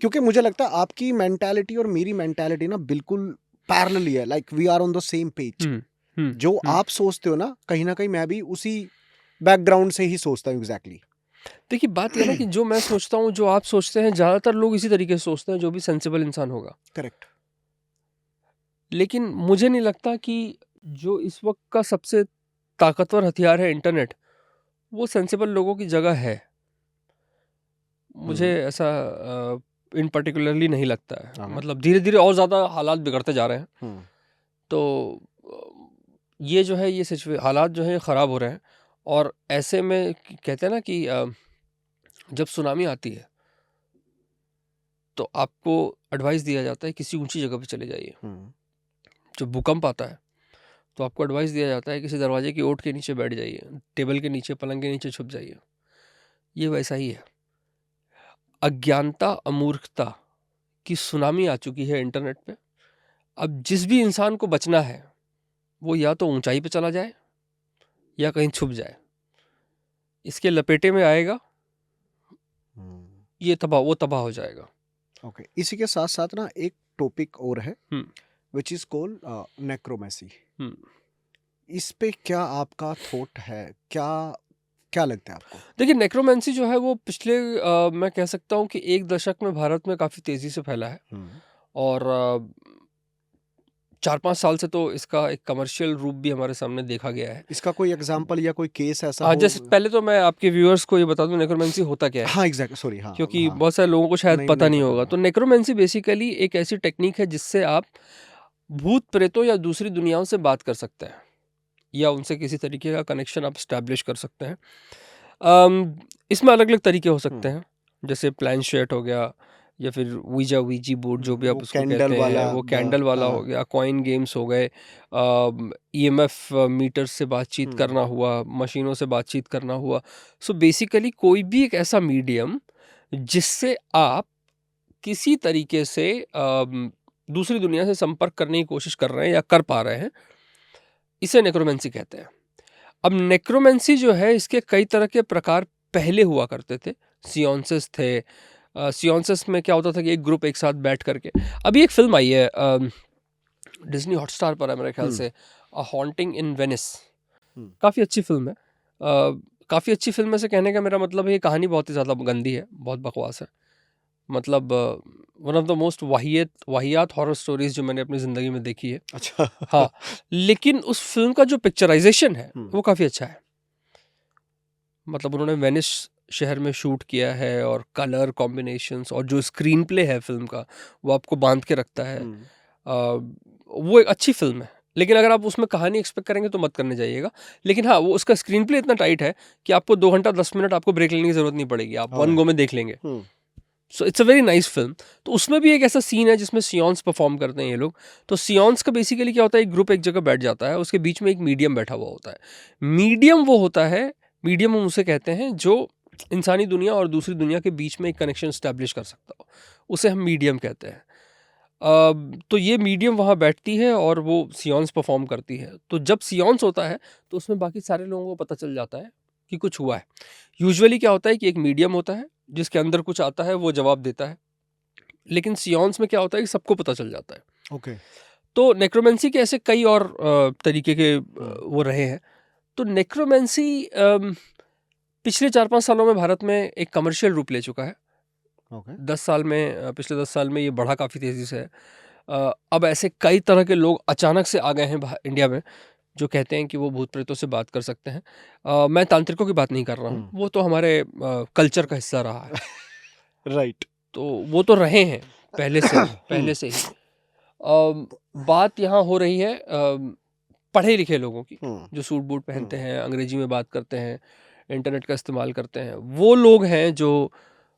क्योंकि मुझे लगता है आपकी मेंटालिटी और मेरी मेंटालिटी ना बिल्कुल पैरेलल ही है, like we are on the same page. जो आप सोचते हो ना कहीं मैं भी उसी बैकग्राउंड से ही सोचता हूँ एग्जैक्टली। देखिए बात यह ना कि जो मैं सोचता हूँ, जो आप सोचते हैं, ज़्यादातर लोग इसी तरीके से सोचते हैं, जो भी सेंसिबल इंसान होगा। करेक्ट। लेकिन मुझे नहीं लगता कि जो इस वक्त का सबसे ताकतवर हथियार है इंटरनेट, वो सेंसिबल लोगों की जगह है। मुझे ऐसा इन पर्टिकुलरली नहीं लगता है। हाँ। मतलब धीरे धीरे और ज़्यादा हालात बिगड़ते जा रहे हैं। तो ये जो है, ये हालात जो है ख़राब हो रहे हैं। और ऐसे में कहते हैं ना कि जब सुनामी आती है तो आपको एडवाइस दिया जाता है किसी ऊंची जगह पे चले जाइए। जब भूकंप आता है तो आपको एडवाइस दिया जाता है किसी दरवाजे की ओट के नीचे बैठ जाइए, टेबल के नीचे, पलंग के नीचे छुप जाइए। ये वैसा ही है। अज्ञानता, अमूर्खता की सुनामी आ चुकी है इंटरनेट पे। अब जिस भी इंसान को बचना है वो या तो ऊंचाई पे चला जाए या कहीं छुप जाए। इसके लपेटे में आएगा, ये वो तबाह हो जाएगा। ओके, इसी के साथ साथ ना एक टॉपिक और है हम्म विच इज कॉल्ड नेक्रोमेसी। हम्म इस पे क्या आपका थॉट है, क्या क्या लगता है आपको? देखिए, नेक्रोमेंसी जो है वो पिछले मैं कह सकता हूँ कि एक दशक में भारत में काफ़ी तेज़ी से फैला है। और 4-5 साल से तो इसका एक कमर्शियल रूप भी हमारे सामने देखा गया है। इसका कोई एग्जांपल या कोई केस ऐसा हो? जैसे पहले तो मैं आपके व्यूअर्स को ये बता दूं नेक्रोमेंसी होता क्या है, हाँ एग्जैक्ट, सॉरी, हाँ क्योंकि हाँ, बहुत सारे लोगों को शायद पता नहीं होगा। होगा। तो नेक्रोमेंसी बेसिकली एक ऐसी टेक्निक है जिससे आप भूत प्रेतों या दूसरी दुनियाओं से बात कर सकते हैं, या उनसे किसी तरीके का कनेक्शन आप स्टैब्लिश कर सकते हैं। इसमें अलग अलग तरीके हो सकते हैं, जैसे प्लान शेट हो गया, या फिर वीजी बोर्ड, जो भी आप वो उसको कैंडल कहते हैं, वाला वो कैंडल वाला हो गया, कॉइन गेम्स हो गए, ईएमएफ मीटर से बातचीत करना हुआ, मशीनों से बातचीत करना हुआ। सो बेसिकली कोई भी एक ऐसा मीडियम जिससे आप किसी तरीके से दूसरी दुनिया से संपर्क करने की कोशिश कर रहे हैं या कर पा रहे हैं, इसे नेक्रोमेंसी कहते हैं। अब नेक्रोमेंसी जो है, इसके कई तरह के प्रकार पहले हुआ करते थे। सियोंसिस थे, सियोंसिस में क्या होता था कि एक ग्रुप एक साथ बैठ करके, अभी एक फिल्म आई है डिज्नी हॉटस्टार पर है मेरे ख्याल से, अ हॉन्टिंग इन वेनिस, काफ़ी अच्छी फिल्म है। काफ़ी अच्छी फिल्म में से कहने का मेरा मतलब है ये कहानी बहुत ही ज़्यादा गंदी है, बहुत बकवास है। मतलब वन ऑफ द मोस्ट वाहियात हॉरर स्टोरीज जो मैंने अपनी ज़िंदगी में देखी है। अच्छा। हाँ, लेकिन उस फिल्म का जो पिक्चराइजेशन है वो काफ़ी अच्छा है। मतलब उन्होंने वेनिस शहर में शूट किया है और कलर कॉम्बिनेशंस और जो स्क्रीन प्ले है फिल्म का वो आपको बांध के रखता है। वो एक अच्छी फिल्म है, लेकिन अगर आप उसमें कहानी एक्सपेक्ट करेंगे तो मत करने जाइएगा। लेकिन हाँ, वो उसका स्क्रीन प्ले इतना टाइट है कि आपको 2 घंटा 10 मिनट आपको ब्रेक लेने की ज़रूरत नहीं पड़ेगी, आप वन गो में देख लेंगे। So it's a very nice film. तो उसमें भी एक ऐसा सीन है जिसमें सियोंस परफॉर्म करते हैं ये लोग। तो सियोंस का बेसिकली क्या होता है, एक ग्रुप एक जगह बैठ जाता है, उसके बीच में एक मीडियम बैठा हुआ होता है। मीडियम वो होता है, मीडियम हम उसे कहते हैं जो इंसानी दुनिया और दूसरी दुनिया के बीच में एक कनेक्शन स्टैब्लिश कर सकता हो, उसे हम मीडियम कहते हैं। तो ये मीडियम वहाँ बैठती है और वो सियोंस परफॉर्म करती है। तो जब सियोंस होता है तो उसमें बाकी सारे लोगों को पता चल जाता है कि कुछ हुआ है। यूजुअली क्या होता है कि एक मीडियम होता है जिसके अंदर कुछ आता है, वो जवाब देता है। लेकिन सियोंस में क्या होता है कि सबको पता चल जाता है। ओके। तो नेक्रोमेंसी के ऐसे कई और तरीके के वो रहे हैं। तो नेक्रोमेंसी पिछले 4-5 सालों में भारत में एक कमर्शियल रूप ले चुका है। ओके। 10 साल में पिछले 10 साल में ये बढ़ा काफ़ी तेज़ी से है। अब ऐसे कई तरह के लोग अचानक से आ गए हैं इंडिया में जो कहते हैं कि वो भूत प्रेतों से बात कर सकते हैं। मैं तांत्रिकों की बात नहीं कर रहा हूँ, वो तो हमारे कल्चर का हिस्सा रहा है। राइट। तो वो तो रहे हैं पहले से ही। बात यहाँ हो रही है पढ़े लिखे लोगों की, जो सूट बूट पहनते हैं, अंग्रेजी में बात करते हैं, इंटरनेट का इस्तेमाल करते हैं। वो लोग हैं जो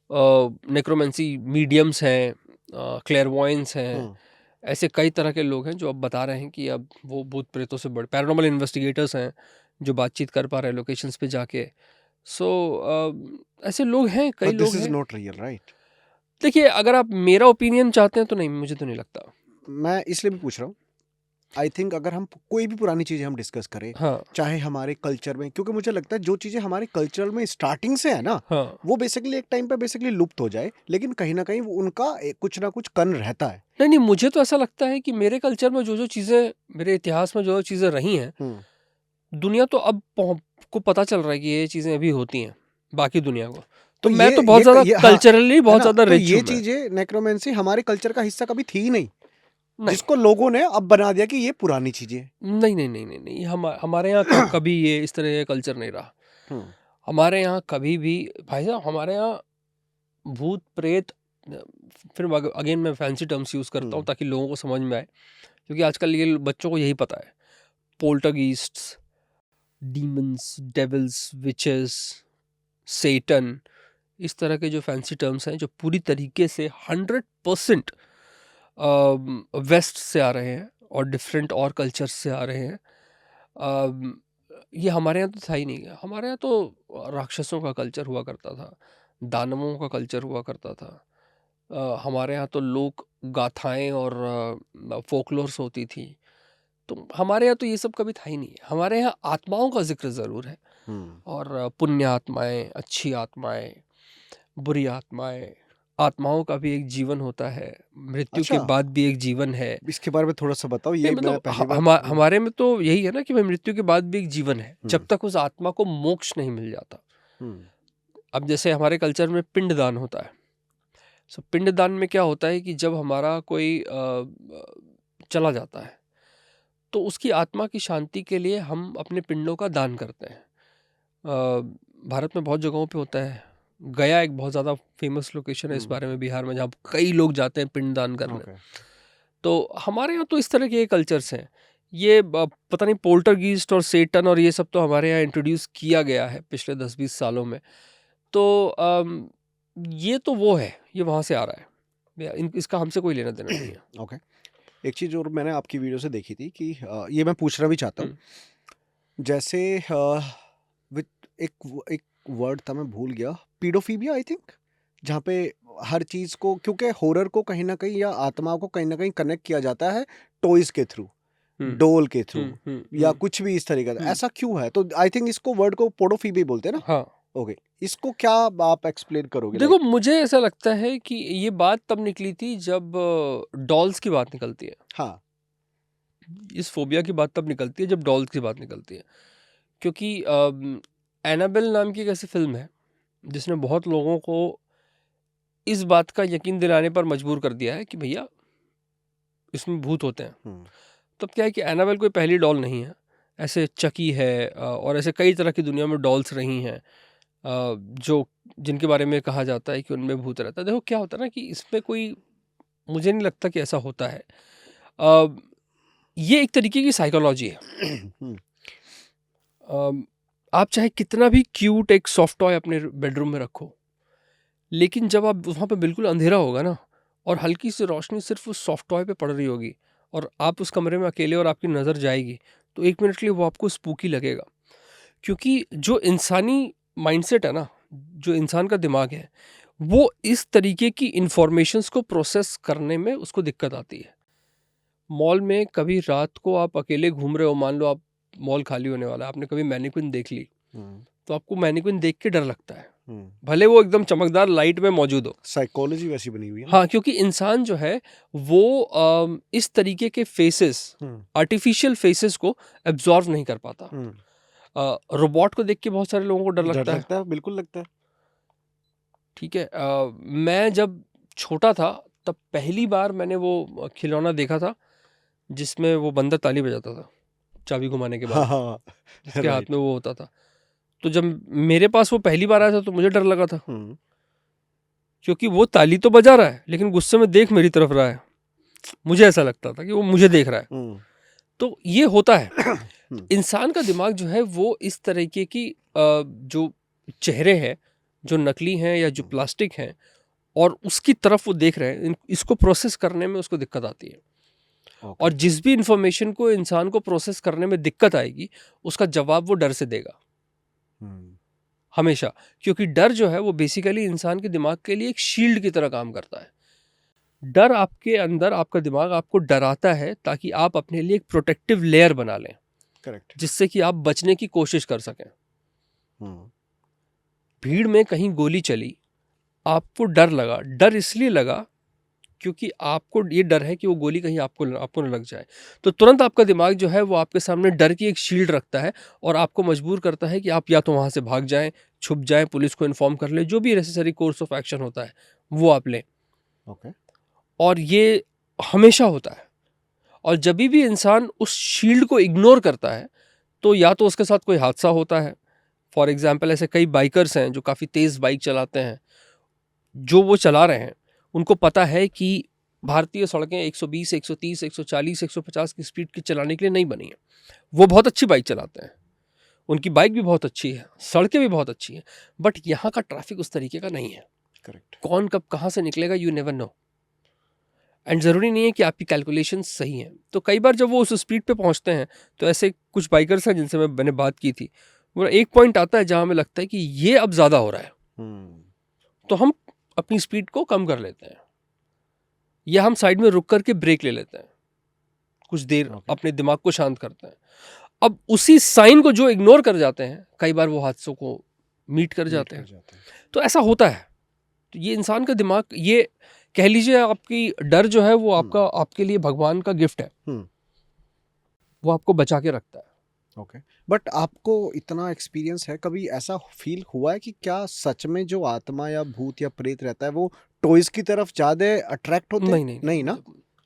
नेक्रोमेंसी मीडियम्स हैं, क्लेयरवॉयंस हैं, ऐसे कई तरह के लोग हैं जो अब बता रहे हैं कि अब वो भूत प्रेतों से बड़े पैरानॉर्मल इन्वेस्टिगेटर्स हैं जो बातचीत कर पा रहे हैं लोकेशंस पे जाके। सो ऐसे लोग हैं, कई बट लोग दिस इज हैं। Not real, right? देखिए, अगर आप मेरा ओपिनियन चाहते हैं तो नहीं, मुझे तो नहीं लगता। मैं इसलिए भी पूछ रहा हूँ, आई थिंक अगर हम कोई भी पुरानी चीजें हम डिस्कस करें, हाँ चाहे हमारे कल्चर में, क्योंकि मुझे लगता है जो चीजें हमारे कल्चर में स्टार्टिंग से है ना, हाँ वो बेसिकली एक टाइम पे बेसिकली लुप्त हो जाए, लेकिन कहीं ना कहीं वो उनका कुछ ना कुछ कन रहता है। नहीं, मुझे तो ऐसा लगता है कि मेरे कल्चर में जो चीज़ें, मेरे इतिहास में जो चीज़ें रही हैं, दुनिया तो अब को पता चल रहा है कि ये चीज़ें अभी होती हैं बाकी दुनिया को। तो मैं तो बहुत ज़्यादा हाँ, कल्चरली है बहुत ना? ज़्यादा तो रिच ये हूँ मैं। चीजें नेक्रोमेंसी हमारे कल्चर का हिस्सा कभी थी नहीं, नहीं जिसको लोगों ने अब बना दिया कि ये पुरानी चीजें हैं। नहीं, हमारे यहाँ कभी ये इस तरह का कल्चर नहीं रहा। हमारे यहाँ कभी भी, भाई साहब, हमारे यहाँ भूत प्रेत, फिर अगेन मैं फैंसी टर्म्स यूज़ करता हूँ ताकि लोगों को समझ में आए, क्योंकि आजकल ये बच्चों को यही पता है। पोल्टरगीस्ट्स, डीमंस, डेविल्स, विचेस, सेटन, इस तरह के जो फैंसी टर्म्स हैं जो पूरी तरीके से 100% वेस्ट से आ रहे हैं और डिफरेंट और कल्चर से आ रहे हैं। ये हमारे यहाँ तो था ही नहीं। हमारे यहाँ तो राक्षसों का कल्चर हुआ करता था, दानवों का कल्चर हुआ करता था। हमारे यहाँ तो लोक गाथाएं और फोकलोर्स होती थी। तो हमारे यहाँ तो ये सब कभी था ही नहीं। हमारे यहाँ आत्माओं का जिक्र ज़रूर है, और पुण्य आत्माएं, अच्छी आत्माएं, बुरी आत्माएं। आत्माओं का भी एक जीवन होता है, मृत्यु के अच्छा, बाद भी एक जीवन है। इसके बारे में थोड़ा सा बताओ, नहीं ये मैं मतलब पहली बार हमारे में तो यही है ना कि भाई मृत्यु के बाद भी एक जीवन है, जब तक उस आत्मा को मोक्ष नहीं मिल जाता। अब जैसे हमारे कल्चर में पिंडदान होता है। सो पिंडदान में क्या होता है कि जब हमारा कोई चला जाता है तो उसकी आत्मा की शांति के लिए हम अपने पिंडों का दान करते हैं। भारत में बहुत जगहों पे होता है। गया एक बहुत ज़्यादा फेमस लोकेशन है इस बारे में, बिहार में, जहाँ कई लोग जाते हैं पिंड दान करने। तो हमारे यहाँ तो इस तरह के कल्चर्स हैं। ये पता नहीं, पोल्टरगीस्ट और सेटन और ये सब तो हमारे यहाँ इंट्रोड्यूस किया गया है पिछले 10-20 सालों में। तो ये तो वो है, ये वहाँ से आ रहा है, इसका हमसे कोई लेना देना नहीं है। ओके। एक चीज़ और मैंने आपकी वीडियो से देखी थी कि ये मैं पूछना भी चाहता हूँ, जैसे एक वर्ड था, मैं भूल गया, पीडोफीबिया आई थिंक, जहाँ पे हर चीज़ को, क्योंकि हॉरर को कहीं ना कहीं या आत्माओं को कहीं ना कहीं कनेक्ट किया जाता है टॉयज के थ्रू, डोल के थ्रू, या कुछ भी इस तरीके का, ऐसा क्यों है? तो आई थिंक इसको वर्ड को पोडोफीबिया बोलते हैं ना। हाँ, ओके, इसको क्या आप एक्सप्लेन करोगे? देखो लाइक मुझे ऐसा लगता है कि ये बात तब निकली थी जब डॉल्स की बात निकलती है। हाँ, इस फोबिया की बात तब निकलती है जब डॉल्स की बात निकलती है, क्योंकि एनाबेल नाम की एक ऐसी फिल्म है जिसने बहुत लोगों को इस बात का यकीन दिलाने पर मजबूर कर दिया है कि भैया इसमें भूत होते हैं। हम्म, तब क्या है कि एनाबेल कोई पहली डॉल नहीं है, ऐसे चकी है और ऐसे कई तरह की दुनिया में डॉल्स रही हैं जो जिनके बारे में कहा जाता है कि उनमें भूत रहता है। देखो क्या होता है ना कि इसमें कोई, मुझे नहीं लगता कि ऐसा होता है। अ, ये एक तरीके की साइकोलॉजी है। हम्म, अम, आप चाहे कितना भी क्यूट एक सॉफ्ट टॉय अपने बेडरूम में रखो, लेकिन जब आप वहाँ पे बिल्कुल अंधेरा होगा ना और हल्की सी रोशनी सिर्फ उस सॉफ्ट टॉय पे पड़ रही होगी और आप उस कमरे में अकेले और आपकी नज़र जाएगी, तो एक मिनट के लिए वो आपको स्पूकी लगेगा। क्योंकि जो इंसानी माइंडसेट है ना, जो इंसान का दिमाग है, वो इस तरीके की इंफॉर्मेशंस को प्रोसेस करने में उसको दिक्कत आती है। मॉल में कभी रात को आप अकेले घूम रहे हो, मान लो आप मॉल खाली होने वाला है, आपने कभी मैनीक्विन देख ली, तो आपको मैनीक्विन देख के डर लगता है, भले वो एकदम चमकदार लाइट में मौजूद हो। साइकोलॉजी वैसी बनी हुई है ना। हाँ, क्योंकि इंसान जो है वो इस तरीके के फेसेस, आर्टिफिशियल फेसेस को एब्जॉर्व नहीं कर पाता। रोबोट को देख के बहुत सारे लोगों को डर डर लगता है। लगता है, बिल्कुल लगता है। ठीक है, मैं जब छोटा था तब पहली बार मैंने वो खिलौना देखा था जिसमें वो बंदर ताली बजाता था चाबी घुमाने के हाँ बाद, हाँ, जिसके हाथ राइट। में वो होता था। तो जब मेरे पास वो पहली बार आया था तो मुझे डर लगा था, क्योंकि वो ताली तो बजा रहा है लेकिन गुस्से में देख मेरी तरफ रहा है। मुझे ऐसा लगता था कि वो मुझे देख रहा है। तो ये होता है, इंसान का दिमाग जो है वो इस तरीके की जो चेहरे हैं जो नकली हैं या जो प्लास्टिक हैं और उसकी तरफ वो देख रहे हैं, इसको प्रोसेस करने में उसको दिक्कत आती है। और जिस भी इंफॉर्मेशन को इंसान को प्रोसेस करने में दिक्कत आएगी उसका जवाब वो डर से देगा हमेशा, क्योंकि डर जो है वो बेसिकली इंसान के दिमाग के लिए एक शील्ड की तरह काम करता है। डर आपके अंदर, आपका दिमाग आपको डराता है ताकि आप अपने लिए एक प्रोटेक्टिव लेयर बना लें, करेक्ट। जिससे कि आप बचने की कोशिश कर सकें। भीड़ में कहीं गोली चली, आपको डर लगा, डर इसलिए लगा क्योंकि आपको ये डर है कि वो गोली कहीं आपको न लग जाए। तो तुरंत आपका दिमाग जो है वो आपके सामने डर की एक शील्ड रखता है और आपको मजबूर करता है कि आप या तो वहाँ से भाग जाएं, छुप जाएं, पुलिस को इन्फॉर्म कर लें, जो भी नेसेसरी कोर्स ऑफ एक्शन होता है वो आप लें। और ये हमेशा होता है। और जब भी इंसान उस शील्ड को इग्नोर करता है तो या तो उसके साथ कोई हादसा होता है। फॉर एग्जाम्पल ऐसे कई बाइकर्स हैं जो काफ़ी तेज़ बाइक चलाते हैं, जो वो चला रहे हैं उनको पता है कि भारतीय सड़कें 120, 130, 140, 150 की स्पीड की चलाने के लिए नहीं बनी है। वो बहुत अच्छी बाइक चलाते हैं, उनकी बाइक भी बहुत अच्छी है, सड़कें भी बहुत अच्छी हैं, बट यहाँ का ट्रैफिक उस तरीके का नहीं है। करेक्ट। कौन कब कहाँ से निकलेगा यू नेवर नो, एंड ज़रूरी नहीं है कि आपकी कैलकुलेशन सही हैं। तो कई बार जब वो उस स्पीड पे पहुँचते हैं तो ऐसे कुछ बाइकर्स हैं जिनसे मैंने बात की थी, वो एक पॉइंट आता है जहाँ हमें लगता है कि ये अब ज़्यादा हो रहा है, तो हम अपनी स्पीड को कम कर लेते हैं या हम साइड में रुक करके ब्रेक ले लेते हैं, कुछ देर अपने दिमाग को शांत करते हैं। अब उसी साइन को जो इग्नोर कर जाते हैं कई बार वो हादसों को मीट कर जाते हैं। तो ऐसा होता है। तो ये इंसान का दिमाग, ये कह लीजिए आपकी डर जो है वो आपका, आपके लिए भगवान का गिफ्ट है, वो आपको बचा के रखता है। ओके, बट आपको इतना एक्सपीरियंस है, कभी ऐसा फील हुआ है कि क्या सच में जो आत्मा या भूत या प्रेत रहता है वो टॉयज की तरफ ज्यादा अट्रैक्ट होते हैं? नहीं ना।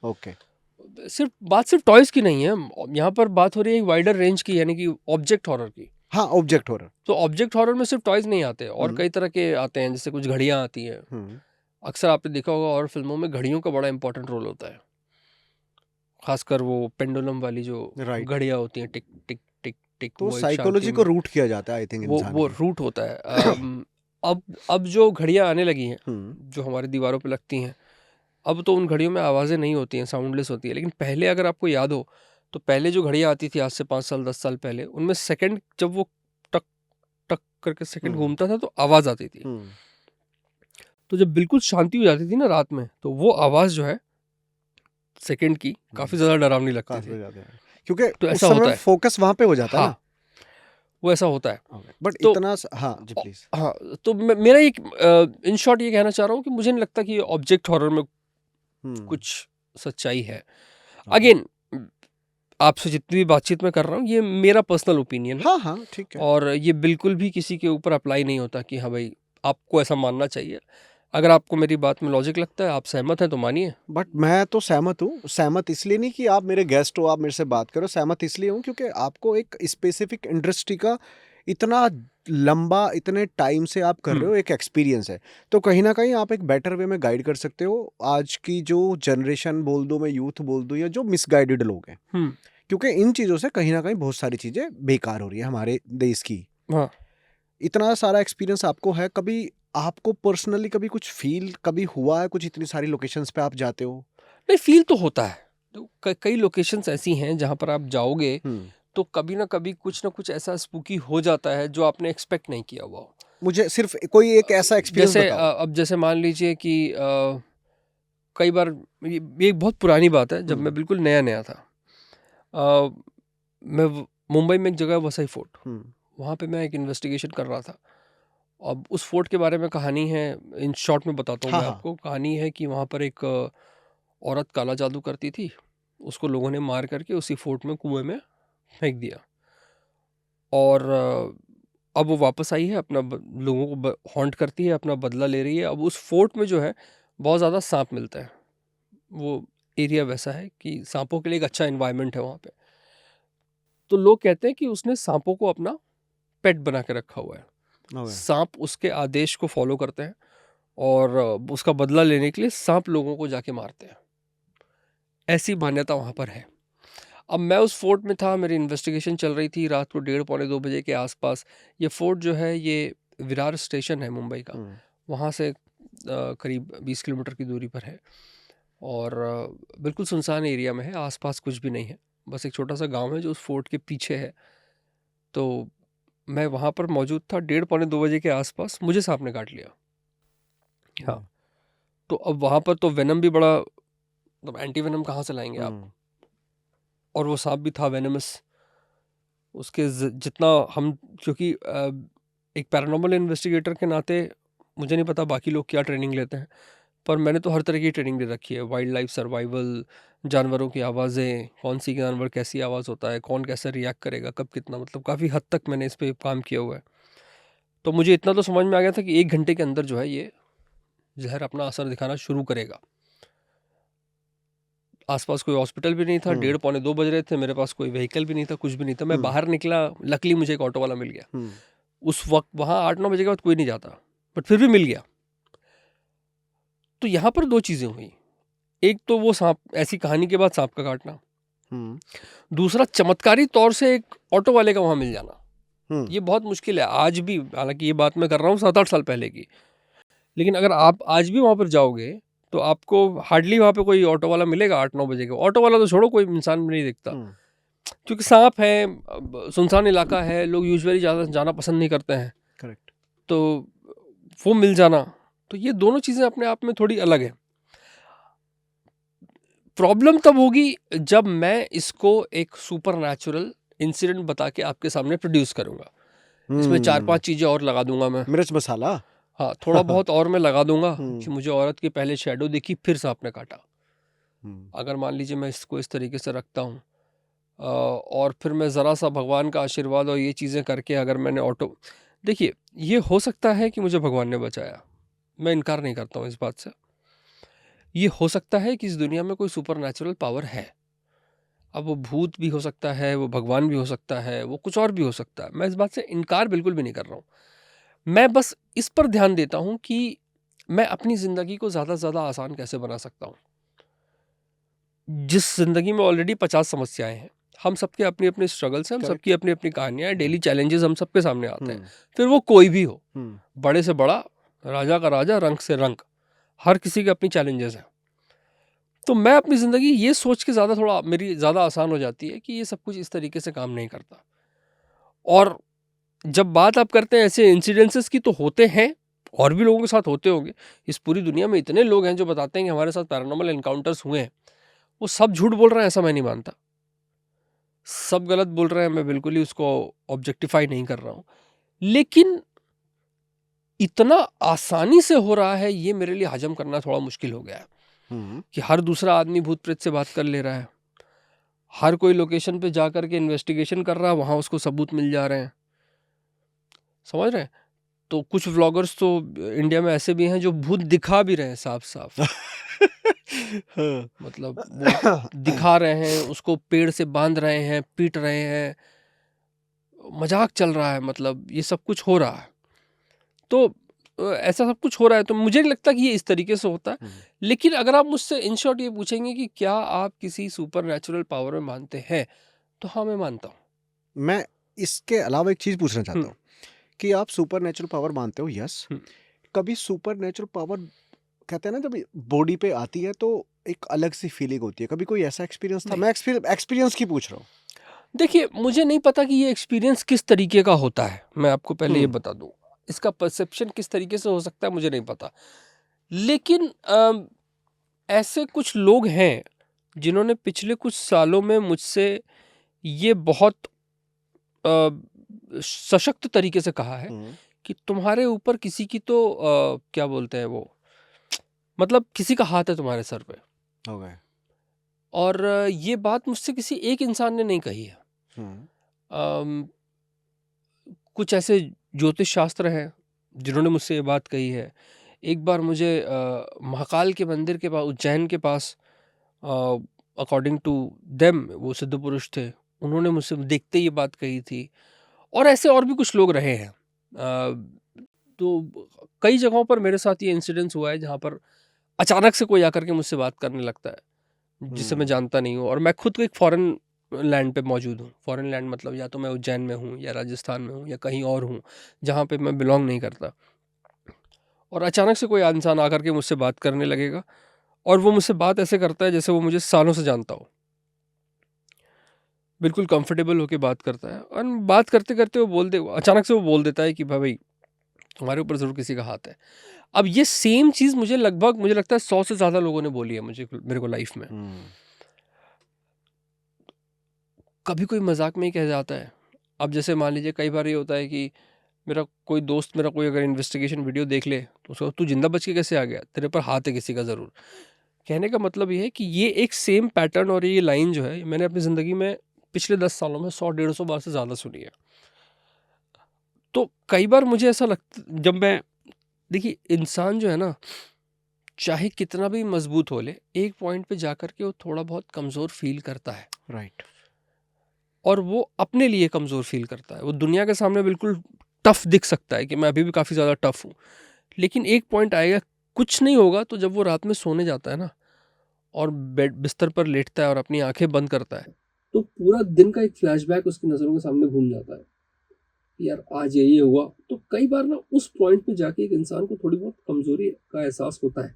ओके, सिर्फ टॉयज की नहीं है, यहाँ पर बात हो रही है एक वाइडर रेंज की, यानी कि ऑब्जेक्ट हॉरर की। हाँ, ऑब्जेक्ट हॉरर। तो ऑब्जेक्ट हॉरर में सिर्फ टॉयज नहीं आते और कई तरह के आते हैं, जैसे कुछ घड़ियां आती हैं। अक्सर आपने देखा होगा और फिल्मों में घड़ियों का बड़ा इंपॉर्टेंट रोल होता है, खासकर वो पेंडुलम वाली जो घड़ियां होती हैं, टिक टिक टिक टिक। तो साइकोलॉजी को रूट किया जाता है, आई थिंक, इंसान वो रूट होता है। अब जो घड़ियां आने लगी हैं जो हमारी दीवारों पे लगती हैं, अब तो उन घड़ियों में आवाज़ें नहीं होती हैं, साउंडलेस होती है। लेकिन पहले अगर आपको याद हो तो पहले जो घड़ियां आती थी आज से 5 साल 10 साल पहले, उनमें सेकंड जब वो टक टक करके सेकंड घूमता था तो आवाज़ आती थी। तो जब बिल्कुल शांति हो जाती थी ना रात में, तो वो आवाज़ जो है सेकंड की काफ़ी ज़्यादा डरावनी लगती थी, क्योंकि तो उस ऐसा समय होता है। फोकस वहां पे हो जाता है ना। वो ऐसा होता है। बट तो इतना हाँ जी प्लीज। हाँ, तो मेरा एक इन शॉर्ट ये कहना चाह रहा हूँ कि मुझे नहीं लगता कि ऑब्जेक्ट हॉरर में कुछ सच्चाई है। अगेन, आपसे जितनी भी बातचीत मैं कर रहा हूँ ये मेरा पर्सनल ओपिनियन है, हाँ हाँ ठीक है। और ये बिल्कुल भी किसी के ऊपर अप्लाई नहीं होता कि हाँ भाई आपको ऐसा मानना चाहिए। अगर आपको मेरी बात में लॉजिक लगता है, आप सहमत हैं तो मानिए। बट मैं तो सहमत हूँ, सहमत इसलिए नहीं कि आप मेरे गेस्ट हो, आप मेरे से बात करो, सहमत इसलिए हूँ क्योंकि आपको एक स्पेसिफिक इंडस्ट्री का इतना लंबा, इतने टाइम से आप कर रहे हो, एक एक्सपीरियंस है, तो कहीं ना कहीं आप एक बेटर वे में गाइड कर सकते हो आज की जो जनरेशन बोल दो, मैं यूथ बोल दूँ, या जो मिसगाइडेड लोग हैं, क्योंकि इन चीज़ों से कहीं ना कहीं बहुत सारी चीज़ें बेकार हो रही है हमारे देश की। हाँ, इतना सारा एक्सपीरियंस आपको है, कभी आपको पर्सनली कभी कुछ फील कभी हुआ है, कुछ इतनी सारी लोकेशंस पे आप जाते हो? नहीं, फील तो होता है। तो कई लोकेशंस ऐसी हैं जहाँ पर आप जाओगे तो कभी ना कभी कुछ ना कुछ ऐसा स्पूकी हो जाता है जो आपने एक्सपेक्ट नहीं किया हुआ हो। मुझे सिर्फ कोई एक ऐसा एक्सपीरियंस जैसे बताओ। अब जैसे मान लीजिए कि कई बार ये एक बहुत पुरानी बात है, जब मैं बिल्कुल नया नया था। मैं मुंबई में एक जगह है वसई फोर्ट, वहाँ पे मैं एक इन्वेस्टिगेशन कर रहा था। अब उस फोर्ट के बारे में कहानी है, इन शॉर्ट में बताता हूँ हाँ मैं हाँ। आपको। कहानी है कि वहाँ पर एक औरत काला जादू करती थी, उसको लोगों ने मार करके उसी फोर्ट में कुएं में फेंक दिया, और अब वो वापस आई है, अपना लोगों को हॉन्ट करती है, अपना बदला ले रही है। अब उस फोर्ट में जो है बहुत ज़्यादा सांप मिलते हैं। वो एरिया वैसा है कि सांपों के लिए एक अच्छा एनवायरनमेंट है वहाँ पे। तो लोग कहते हैं कि उसने सांपों को अपना पेट बना के रखा हुआ है। सांप उसके आदेश को फॉलो करते हैं, और उसका बदला लेने के लिए सांप लोगों को जाके मारते हैं। ऐसी मान्यता वहाँ पर है। अब मैं उस फोर्ट में था, मेरी इन्वेस्टिगेशन चल रही थी, रात को 1:30-2 बजे के आसपास। ये फोर्ट जो है ये विरार स्टेशन है मुंबई का, वहाँ से करीब 20 किलोमीटर की दूरी पर है, और बिल्कुल सुनसान एरिया में है, आसपास कुछ भी नहीं है, बस एक छोटा सा गांव है जो उस फोर्ट के पीछे है। तो मैं वहाँ पर मौजूद था 1:30-2 बजे के आसपास, मुझे सांप ने काट लिया। हाँ, तो अब वहाँ पर तो वेनम भी बड़ा, मतलब एंटी वेनम कहाँ से लाएंगे आप, और वो सांप भी था वेनमस। उसके जितना हम, क्योंकि एक पैरानॉर्मल इन्वेस्टिगेटर के नाते मुझे नहीं पता बाकी लोग क्या ट्रेनिंग लेते हैं, पर मैंने तो हर तरह की ट्रेनिंग ले रखी है। वाइल्ड लाइफ सर्वाइवल, जानवरों की आवाज़ें, कौन सी जानवर कैसी आवाज़ होता है, कौन कैसे रिएक्ट करेगा, कब कितना, मतलब काफ़ी हद तक मैंने इस पर काम किया हुआ है। तो मुझे इतना तो समझ में आ गया था कि 1 घंटे के अंदर जो है ये जहर अपना असर दिखाना शुरू करेगा। आसपास कोई हॉस्पिटल भी नहीं था, 1:30-2 बज रहे थे, मेरे पास कोई व्हीकल भी नहीं था, कुछ भी नहीं था। मैं बाहर निकला, लकली मुझे एक ऑटो वाला मिल गया। उस वक्त वहाँ 8-9 बजे के बाद कोई नहीं जाता, बट फिर भी मिल गया। तो यहाँ पर 2 चीज़ें हुई। एक तो वो सांप, ऐसी कहानी के बाद सांप का काटना। दूसरा, चमत्कारी तौर से एक ऑटो वाले का वहाँ मिल जाना। ये बहुत मुश्किल है आज भी, हालांकि ये बात मैं कर रहा हूँ 7-8 साल पहले की, लेकिन अगर आप आज भी वहाँ पर जाओगे तो आपको हार्डली वहाँ पे कोई ऑटो वाला मिलेगा 8-9 बजे का। ऑटो वाला तो छोड़ो, कोई इंसान भी नहीं दिखता, क्योंकि सांप है, सुनसान इलाका है, लोग यूजुअली ज़्यादा जाना पसंद नहीं करते हैं। करेक्ट। तो वो मिल जाना, तो ये दोनों चीज़ें अपने आप में थोड़ी अलग है। प्रॉब्लम तब होगी जब मैं इसको एक सुपर नेचुरल इंसिडेंट बता के आपके सामने प्रोड्यूस करूंगा। इसमें 4-5 चीज़ें और लगा दूंगा मैं, मिर्च मसाला। हाँ, थोड़ा बहुत और मैं लगा दूंगा कि मुझे औरत की पहले शैडो दिखी, फिर सांप ने काटा। अगर मान लीजिए मैं इसको इस तरीके से रखता हूँ, और फिर मैं ज़रा सा भगवान का आशीर्वाद और ये चीज़ें करके अगर मैंने ऑटो, देखिए ये हो सकता है कि मुझे भगवान ने बचाया, मैं इनकार नहीं करता हूँ इस बात से। ये हो सकता है कि इस दुनिया में कोई सुपर नेचुरल पावर है। अब वो भूत भी हो सकता है, वो भगवान भी हो सकता है, वो कुछ और भी हो सकता है, मैं इस बात से इनकार बिल्कुल भी नहीं कर रहा हूँ। मैं बस इस पर ध्यान देता हूँ कि मैं अपनी ज़िंदगी को ज़्यादा से ज़्यादा आसान कैसे बना सकता हूँ। जिस ज़िंदगी में ऑलरेडी 50 समस्याएं हैं, हम सबके अपनी अपनी स्ट्रगल्स हैं, हम सबकी अपनी अपनी कहानियाँ हैं, डेली चैलेंजेस हम सबके सामने आते हैं, फिर वो कोई भी हो, बड़े से बड़ा, राजा का राजा, रंग से रंग, हर किसी के अपनी चैलेंजेस हैं। तो मैं अपनी ज़िंदगी ये सोच के ज़्यादा, थोड़ा मेरी ज़्यादा आसान हो जाती है कि ये सब कुछ इस तरीके से काम नहीं करता। और जब बात आप करते हैं ऐसे इंसिडेंसेस की, तो होते हैं, और भी लोगों के साथ होते होंगे। इस पूरी दुनिया में इतने लोग हैं जो बताते हैं कि हमारे साथ पैरानॉर्मल एनकाउंटर्स हुए हैं, वो सब झूठ बोल रहे हैं ऐसा मैं नहीं मानता। सब गलत बोल रहे हैं, मैं बिल्कुल ही उसको ऑब्जेक्टिफाई नहीं कर रहा हूँ, लेकिन इतना आसानी से हो रहा है ये मेरे लिए हजम करना थोड़ा मुश्किल हो गया है हम्म कि हर दूसरा आदमी भूत प्रेत से बात कर ले रहा है, हर कोई लोकेशन पे जा करके इन्वेस्टिगेशन कर रहा है, वहां उसको सबूत मिल जा रहे हैं, समझ रहे हैं। तो कुछ व्लॉगर्स तो इंडिया में ऐसे भी हैं जो भूत दिखा भी रहे हैं साफ साफ, हाँ। मतलब वो दिखा रहे हैं, उसको पेड़ से बांध रहे हैं, पीट रहे हैं, मजाक चल रहा है, मतलब ये सब कुछ हो रहा है। तो ऐसा सब कुछ हो रहा है, तो मुझे नहीं लगता कि ये इस तरीके से होता है। लेकिन अगर आप मुझसे इन शॉर्ट ये पूछेंगे कि क्या आप किसी सुपर नेचुरल पावर में मानते हैं, तो हाँ, मैं मानता हूँ। मैं इसके अलावा एक चीज पूछना चाहता हम्म, हूँ कि आप सुपर नेचुरल पावर मानते हो, यस। हम्म। कभी सुपर नेचुरल पावर, कहते हैं ना, जब बॉडी पे आती है तो एक अलग सी फीलिंग होती है, कभी कोई ऐसा एक्सपीरियंस था? नहीं, मैं एक्सपीरियंस की पूछ रहा हूँ। देखिए, मुझे नहीं पता कि ये एक्सपीरियंस किस तरीके का होता है, मैं आपको पहले ये बता दूं। इसका परसेप्शन किस तरीके से हो सकता है मुझे नहीं पता, लेकिन ऐसे कुछ लोग हैं जिन्होंने पिछले कुछ सालों में मुझसे ये बहुत सशक्त तरीके से कहा है कि तुम्हारे ऊपर किसी की तो क्या बोलते हैं वो, मतलब किसी का हाथ है तुम्हारे सर पे। हो गए। और ये बात मुझसे किसी एक इंसान ने नहीं कही है। अम, कुछ ऐसे ज्योतिष शास्त्र हैं जिन्होंने मुझसे ये बात कही है। एक बार मुझे महाकाल के मंदिर के पास, उज्जैन के पास, अकॉर्डिंग टू देम वो सिद्ध पुरुष थे, उन्होंने मुझसे देखते ये बात कही थी। और ऐसे और भी कुछ लोग रहे हैं। तो कई जगहों पर मेरे साथ ये इंसिडेंस हुआ है जहाँ पर अचानक से कोई आकर के मुझसे बात करने लगता है जिसे मैं जानता नहीं हूँ, और मैं खुद एक फॉरेन लैंड पे मौजूद हूँ। फॉरेन लैंड मतलब या तो मैं उज्जैन में हूँ या राजस्थान में हूँ या कहीं और हूँ जहाँ पे मैं बिलोंग नहीं करता, और अचानक से कोई इंसान आकर के मुझसे बात करने लगेगा, और वो मुझसे बात ऐसे करता है जैसे वो मुझे सालों से जानता हो, बिल्कुल कंफर्टेबल होके बात करता है। और बात करते करते वो अचानक से वो बोल देता है कि भाई तुम्हारे ऊपर ज़रूर किसी का हाथ है। अब ये सेम चीज़ मुझे लगता है 100 से ज़्यादा लोगों ने बोली है मेरे को लाइफ में। कभी कोई मजाक में ही कह जाता है। अब जैसे मान लीजिए कई बार ये होता है कि मेरा कोई अगर इन्वेस्टिगेशन वीडियो देख ले तो उसको, तू जिंदा बच के कैसे आ गया, तेरे पर हाथ है किसी का ज़रूर। कहने का मतलब ये है कि ये एक सेम पैटर्न और ये लाइन जो है मैंने अपनी ज़िंदगी में पिछले 10 सालों में 100-150 बार से ज़्यादा सुनी है। तो कई बार मुझे ऐसा लगता, जब मैं, देखिए इंसान जो है ना, चाहे कितना भी मजबूत हो ले, एक पॉइंट पे जाकर के वो थोड़ा बहुत कमज़ोर फील करता है। राइट। और वो अपने लिए कमज़ोर फील करता है। वो दुनिया के सामने बिल्कुल टफ दिख सकता है कि मैं अभी भी काफ़ी ज़्यादा टफ हूँ, लेकिन एक पॉइंट आएगा, कुछ नहीं होगा, तो जब वो रात में सोने जाता है ना और बिस्तर पर लेटता है और अपनी आंखें बंद करता है, तो पूरा दिन का एक फ्लैशबैक उसकी नज़रों के सामने घूम जाता है कि यार आज ये हुआ। तो कई बार ना उस पॉइंट पे जाके एक इंसान को थोड़ी बहुत कमजोरी का एहसास होता है,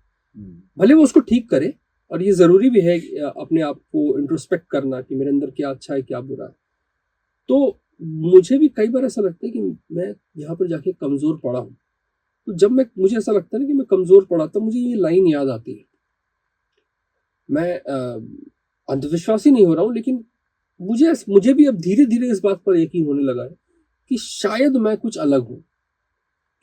भले वो उसको ठीक करे। और ये ज़रूरी भी है अपने आप को इंट्रोस्पेक्ट करना कि मेरे अंदर क्या अच्छा है क्या बुरा है। तो मुझे भी कई बार ऐसा लगता है कि मैं यहाँ पर जाके कमज़ोर पड़ा हूँ। तो जब मुझे ऐसा लगता है ना कि मैं कमज़ोर पड़ा, तब मुझे ये लाइन याद आती है। मैं अंधविश्वासी नहीं हो रहा हूँ, लेकिन मुझे भी अब धीरे-धीरे इस बात पर यकीन होने लगा है कि शायद मैं कुछ अलग हूँ।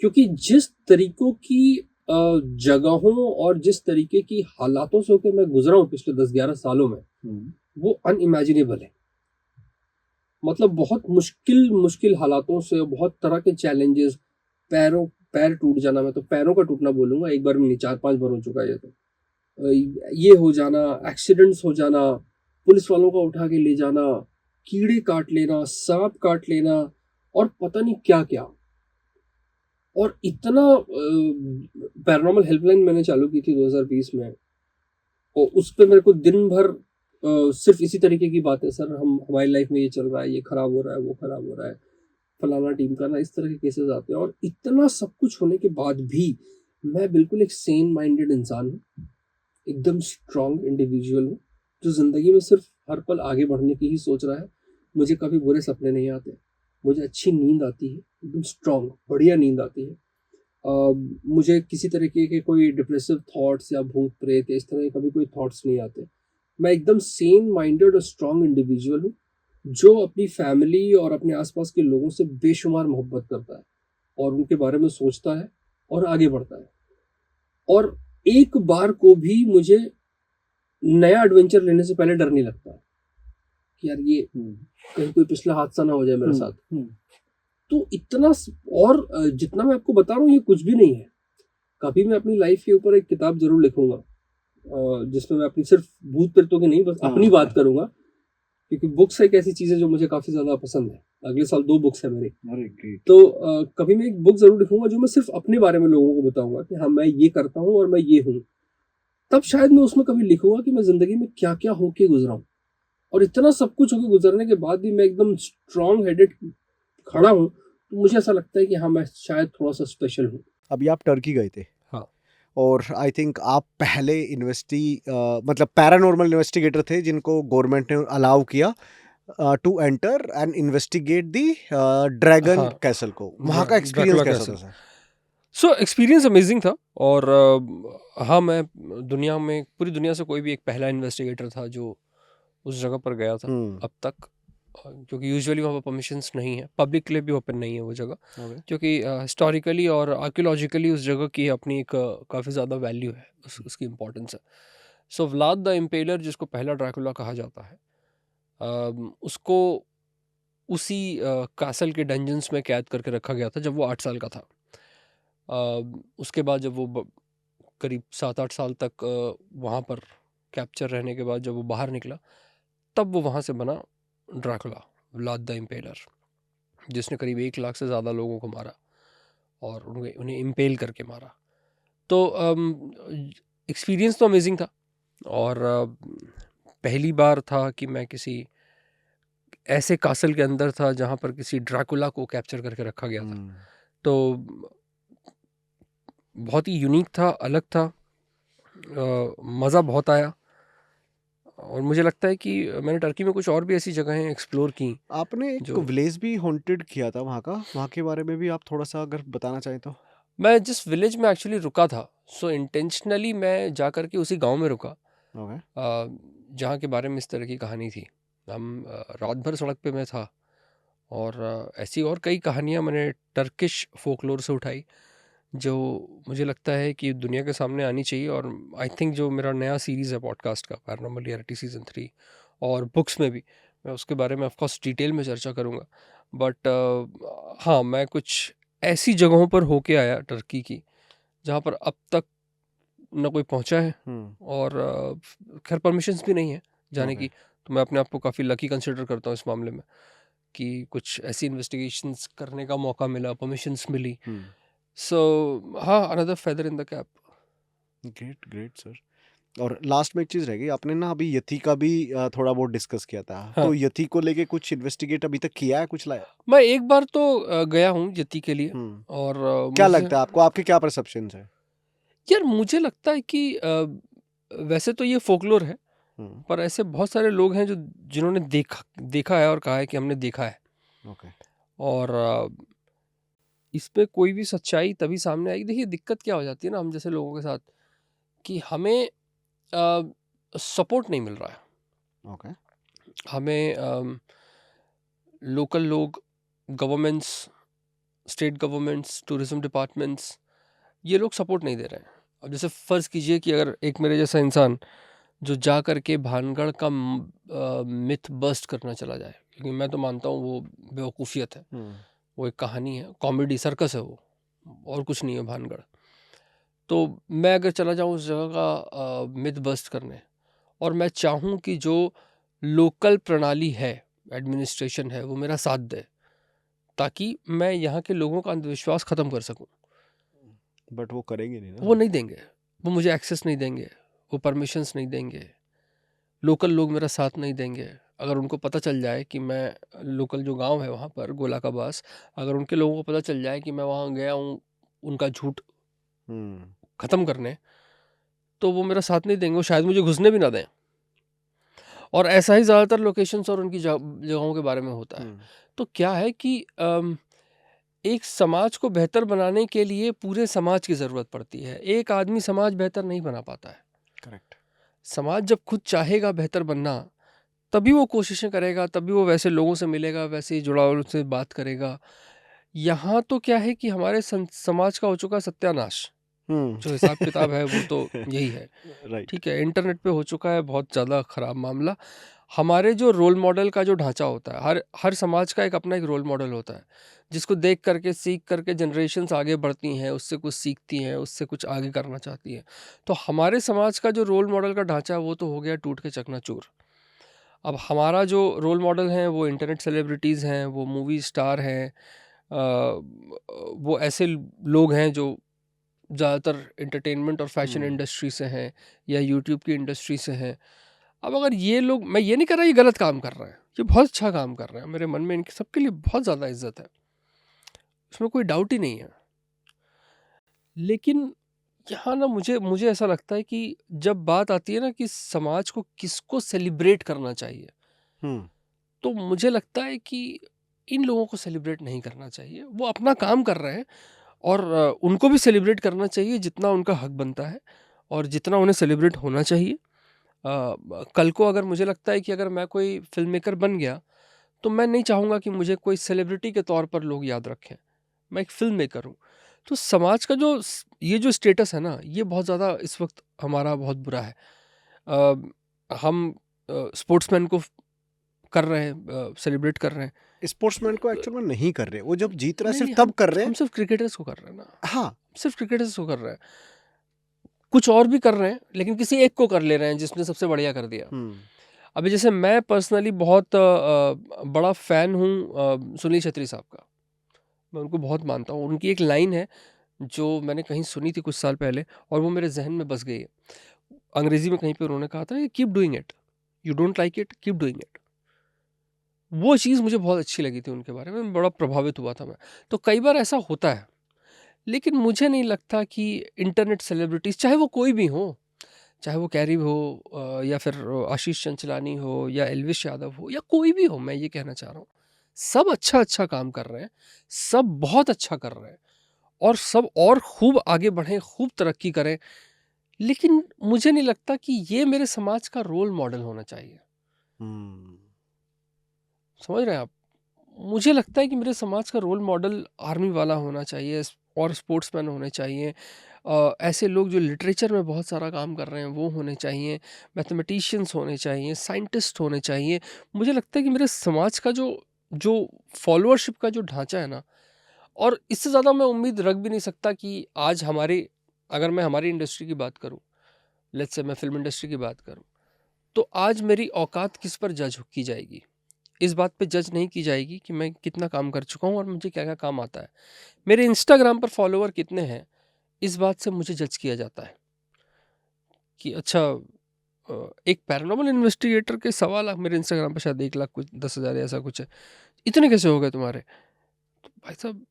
क्योंकि जिस तरीकों की जगहों और जिस तरीके की हालातों से होके मैं गुज़रा हूँ पिछले 10-11 सालों में, वो अनइमेजिनेबल है। मतलब बहुत मुश्किल हालातों से, बहुत तरह के चैलेंजेस, पैर टूट जाना, मैं तो पैरों का टूटना बोलूँगा, एक बार में नहीं 4-5 बार हो चुका है ये तो। ये हो जाना, एक्सीडेंट्स हो जाना, पुलिस वालों का उठा के ले जाना, कीड़े काट लेना, साँप काट लेना और पता नहीं क्या-क्या। और इतना पैरानॉर्मल हेल्पलाइन मैंने चालू की थी 2020 में, और उस पे मेरे को दिन भर सिर्फ इसी तरीके की बातें, सर हमारी लाइफ में ये चल रहा है, ये खराब हो रहा है, वो खराब हो रहा है, फलाना टीम का ना, इस तरह के केसेस आते हैं। और इतना सब कुछ होने के बाद भी मैं बिल्कुल एक सेन माइंडेड इंसान हूँ, एकदम स्ट्रांग इंडिविजुअल हूँ, जो ज़िंदगी में सिर्फ हर पल आगे बढ़ने की ही सोच रहा है। मुझे कभी बुरे सपने नहीं आते, मुझे अच्छी नींद आती है, एकदम स्ट्रांग बढ़िया नींद आती है। मुझे किसी तरीके के कोई डिप्रेसिव थॉट्स या भूत प्रेत या इस तरह के कभी कोई थॉट्स नहीं आते। मैं एकदम सेम माइंडेड और स्ट्रांग इंडिविजुअल हूँ, जो अपनी फैमिली और अपने आसपास के लोगों से बेशुमार मोहब्बत करता है और उनके बारे में सोचता है और आगे बढ़ता है, और एक बार को भी मुझे नया एडवेंचर लेने से पहले डर नहीं लगता कि यार ये कहीं कोई पिछला हादसा ना हो जाए मेरे साथ। तो इतना और जितना मैं आपको बता रहा हूँ ये कुछ भी नहीं है। कभी मैं अपनी लाइफ के ऊपर एक किताब जरूर लिखूंगा जिसमें मैं अपनी सिर्फ भूत प्रेतों की नहीं बस अपनी बात करूंगा, क्योंकि बुक्स एक ऐसी चीज है जो मुझे काफी ज्यादा पसंद है। अगले साल 2 बुक्स है मेरी। तो कभी मैं एक बुक जरूर लिखूंगा जो मैं सिर्फ अपने बारे में लोगों को बताऊंगा कि हाँ मैं ये करता हूँ और मैं ये हूँ। तब शायद मैं उसमें कभी लिखूंगा कि मैं जिंदगी में क्या क्या होके गुजरा हूँ, और इतना सब कुछ होके गुजरने के बाद भी मैं एकदम स्ट्रॉन्ग हेडेड खड़ा हूँ। तो मुझे ऐसा लगता है कि हाँ मैं शायद थोड़ा सा स्पेशल हूँ। अभी आप टर्की गए थे हाँ। और आई थिंक आप पहले मतलब पैरानॉर्मल इन्वेस्टिगेटर थे जिनको गवर्नमेंट ने अलाउ किया to enter and investigate the dragon हाँ, कैसल को। वहाँ का एक्सपीरियंस ड्रैकुला कैसा था castle. Sir? So experience amazing था। और हाँ मैं दुनिया में पूरी दुनिया से कोई भी एक पहला इन्वेस्टिगेटर था जो उस जगह पर गया था अब तक, क्योंकि यूजुअली वहाँ पर परमिशंस नहीं है, पब्लिक के लिए भी ओपन नहीं है वो जगह, Okay. क्योंकि हिस्टोरिकली और आर्कियोलॉजिकली उस जगह की अपनी एक काफ़ी ज़्यादा वैल्यू है, उसकी इम्पोर्टेंस है। सो व्लाद द इम्पेलर जिसको पहला ड्रैकुला कहा जाता है, उसको उसी कासल के डंजन्स में कैद करके रखा गया था जब वो 8 साल का था। उसके बाद जब वो करीब 7-8 साल तक वहाँ पर कैप्चर रहने के बाद जब वो बाहर निकला, तब वो वहाँ से बना ड्रैकुला, व्लाद द इम्पेलर, जिसने करीब 1 लाख से ज़्यादा लोगों को मारा और उन्हें इम्पेल करके मारा। तो एक्सपीरियंस तो अमेजिंग था। और पहली बार था कि मैं किसी ऐसे कासल के अंदर था जहाँ पर किसी ड्रैकुला को कैप्चर करके रखा गया था। तो बहुत ही यूनिक था, अलग था, मज़ा बहुत आया। और मुझे लगता है कि मैंने टर्की में कुछ और भी ऐसी जगहें एक्सप्लोर की आपने एक जो विलेज भी हॉन्टेड किया था वहाँ का, वहाँ के बारे में भी आप थोड़ा सा अगर बताना चाहें तो? मैं जिस विलेज में एक्चुअली रुका था, सो इंटेंशनली मैं जा कर के उसी गांव में रुका Okay. जहाँ के बारे में इस तरह की कहानी थी। हम रात भर सड़क पे मैं था, और ऐसी और कई कहानियाँ मैंने टर्किश फोकलोर से उठाई जो मुझे लगता है कि दुनिया के सामने आनी चाहिए। और आई थिंक जो मेरा नया सीरीज़ है पॉडकास्ट का, पैरानॉर्मल रियलिटी सीज़न 3, और बुक्स में भी मैं उसके बारे में ऑफकोर्स डिटेल में चर्चा करूँगा। बट हाँ, मैं कुछ ऐसी जगहों पर होके आया टर्की की जहाँ पर अब तक ना कोई पहुँचा है, और खैर परमिशंस भी नहीं है जाने की। तो मैं अपने आप को काफ़ी लकी कंसिडर करता हूँ इस मामले में कि कुछ ऐसी इन्वेस्टिगेशंस करने का मौका मिला, परमिशंस मिली। सो हाँ, another feather in the cap. Great great sir. और लास्ट में एक चीज़ रह गई, आपने ना अभी यति का भी थोड़ा बहुत डिस्कस किया था। हाँ। तो यति को लेके कुछ इन्वेस्टिगेट अभी तक किया है, कुछ लाया? मैं एक बार तो गया हूँ यति के लिए। और क्या मुझे लगता है आपको, आपके क्या परसेप्शंस है? यार मुझे लगता है कि वैसे तो ये फोकलोर है, पर ऐसे बहुत सारे लोग हैं जो जिन्होंने देखा है और कहा है कि हमने देखा है। ओके। और इस पे कोई भी सच्चाई तभी सामने आएगी। देखिए दिक्कत क्या हो जाती है ना हम जैसे लोगों के साथ, कि हमें सपोर्ट नहीं मिल रहा है। ओके। हमें लोकल लोग, governments, state governments, tourism departments, ये लोग सपोर्ट नहीं दे रहे हैं। अब जैसे फ़र्ज़ कीजिए कि अगर एक मेरे जैसा इंसान जो जा कर के भानगढ़ का मिथ बस्ट करना चला जाए, क्योंकि मैं तो मानता हूँ वो बेवकूफ़ियत है, वो एक कहानी है, कॉमेडी सर्कस है वो, और कुछ नहीं है भानगढ़। तो मैं अगर चला जाऊँ उस जगह का मिथ बस्ट करने, और मैं चाहूँ कि जो लोकल प्रणाली है, एडमिनिस्ट्रेशन है, वो मेरा साथ दे, ताकि मैं यहाँ के लोगों का अंधविश्वास ख़त्म कर सकूँ। बट वो करेंगे नहीं ना वो सर? नहीं देंगे, वो मुझे एक्सेस नहीं देंगे, वो परमिशंस नहीं देंगे, लोकल लोग मेरा साथ नहीं देंगे। अगर उनको पता चल जाए कि मैं लोकल जो गांव है वहाँ पर गोला का बास, अगर उनके लोगों को पता चल जाए कि मैं वहाँ गया हूँ उनका झूठ ख़त्म करने, तो वो मेरा साथ नहीं देंगे, वो शायद मुझे घुसने भी ना दें। और ऐसा ही ज़्यादातर लोकेशंस और उनकी जगहों के बारे में होता है। तो क्या है कि एक समाज को बेहतर बनाने के लिए पूरे समाज की ज़रूरत पड़ती है। एक आदमी समाज बेहतर नहीं बना पाता है। करेक्ट। समाज जब खुद चाहेगा बेहतर बनना, तभी वो कोशिशें करेगा, तभी वो वैसे लोगों से मिलेगा, वैसे ही जुड़ाव से बात करेगा। यहाँ तो क्या है कि हमारे समाज का हो चुका है सत्यानाश। जो हिसाब किताब है वो तो यही है। राइट। ठीक है, इंटरनेट पे हो चुका है बहुत ज़्यादा ख़राब मामला। हमारे जो रोल मॉडल का जो ढांचा होता है, हर हर समाज का एक अपना एक रोल मॉडल होता है, जिसको देख करके सीख करके जनरेशन्स आगे बढ़ती हैं, उससे कुछ सीखती हैं, उससे कुछ आगे करना चाहती हैं। तो हमारे समाज का जो रोल मॉडल का ढांचा है वो तो हो गया टूट के चकनाचूर। अब हमारा जो रोल मॉडल हैं वो इंटरनेट सेलिब्रिटीज़ हैं, वो मूवी स्टार हैं, वो ऐसे लोग हैं जो ज़्यादातर एंटरटेनमेंट और फैशन इंडस्ट्री से हैं या यूट्यूब की इंडस्ट्री से हैं। अब अगर ये लोग, मैं ये नहीं कर रहा ये गलत काम कर रहे हैं, ये बहुत अच्छा काम कर रहे हैं, मेरे मन में इनके सबके लिए बहुत ज़्यादा इज्जत है, उसमें कोई डाउट ही नहीं है। लेकिन यहाँ ना मुझे मुझे ऐसा लगता है कि जब बात आती है ना कि समाज को किसको सेलिब्रेट करना चाहिए, तो मुझे लगता है कि इन लोगों को सेलिब्रेट नहीं करना चाहिए। वो अपना काम कर रहे हैं और उनको भी सेलिब्रेट करना चाहिए जितना उनका हक बनता है और जितना उन्हें सेलिब्रेट होना चाहिए। कल को अगर मुझे लगता है कि अगर मैं कोई फ़िल्म मेकर बन गया, तो मैं नहीं चाहूँगा कि मुझे कोई सेलिब्रिटी के तौर पर लोग याद रखें। मैं एक फ़िल्म मेकर हूँ। तो समाज का जो ये जो स्टेटस है ना, ये बहुत ज़्यादा इस वक्त हमारा बहुत बुरा है। हम स्पोर्ट्समैन को कर रहे हैं, सेलिब्रेट कर रहे हैं। स्पोर्ट्समैन को एक्चुअल में नहीं कर रहे, वो जब जीत रहा है नहीं सिर्फ नहीं, तब कर रहे हम हैं। सिर्फ क्रिकेटर्स को कर रहे हैं ना, हाँ। सिर्फ क्रिकेटर्स को कर रहे हैं। कुछ और भी कर रहे हैं, लेकिन किसी एक को कर ले रहे हैं जिसने सबसे बढ़िया कर दिया। अभी जैसे मैं पर्सनली बहुत बड़ा फ़ैन हूँ सुनील छेत्री साहब का। मैं उनको बहुत मानता हूँ। उनकी एक लाइन है जो मैंने कहीं सुनी थी कुछ साल पहले और वो मेरे ज़हन में बस गई है। अंग्रेज़ी में कहीं पे उन्होंने कहा था, keep doing it, you don't like it, keep doing it. वो चीज़ मुझे बहुत अच्छी लगी थी उनके बारे में, बड़ा प्रभावित हुआ था मैं। तो कई बार ऐसा होता है, लेकिन मुझे नहीं लगता कि इंटरनेट सेलिब्रिटीज़, चाहे वो कोई भी हो, चाहे वो कैरी हो या फिर आशीष चंचलानी हो या एल्विश यादव हो या कोई भी हो, मैं ये कहना चाह रहा हूँ, सब अच्छा काम कर रहे हैं, सब बहुत अच्छा कर रहे हैं और सब और खूब आगे बढ़ें, खूब तरक्की करें। लेकिन मुझे नहीं लगता कि ये मेरे समाज का रोल मॉडल होना चाहिए। समझ रहे हैं आप? मुझे लगता है कि मेरे समाज का रोल मॉडल आर्मी वाला होना चाहिए और स्पोर्ट्समैन होने चाहिए। ऐसे लोग जो लिटरेचर में बहुत सारा काम कर रहे हैं वो होने चाहिए, मैथमेटिशियंस होने चाहिए, साइंटिस्ट होने चाहिए। मुझे लगता है कि मेरे समाज का जो जो फॉलोअरशिप का जो ढांचा है ना, और इससे ज़्यादा मैं उम्मीद रख भी नहीं सकता कि आज हमारे, अगर मैं हमारी इंडस्ट्री की बात करूँ, लेट्स से मैं फिल्म इंडस्ट्री की बात करूँ, तो आज मेरी औकात किस पर जज की जाएगी? इस बात पे जज नहीं की जाएगी कि मैं कितना काम कर चुका हूँ और मुझे क्या-क्या काम आता है। मेरे इंस्टाग्राम पर फॉलोवर कितने हैं, इस बात से मुझे जज किया जाता है कि अच्छा एक पैरानॉर्मल इन्वेस्टिगेटर के 1.25 लाख मेरे इंस्टाग्राम पे, शायद 1 लाख कुछ 10,000 ऐसा कुछ है। इतने कैसे हो गए तुम्हारे? तो भाई साहब,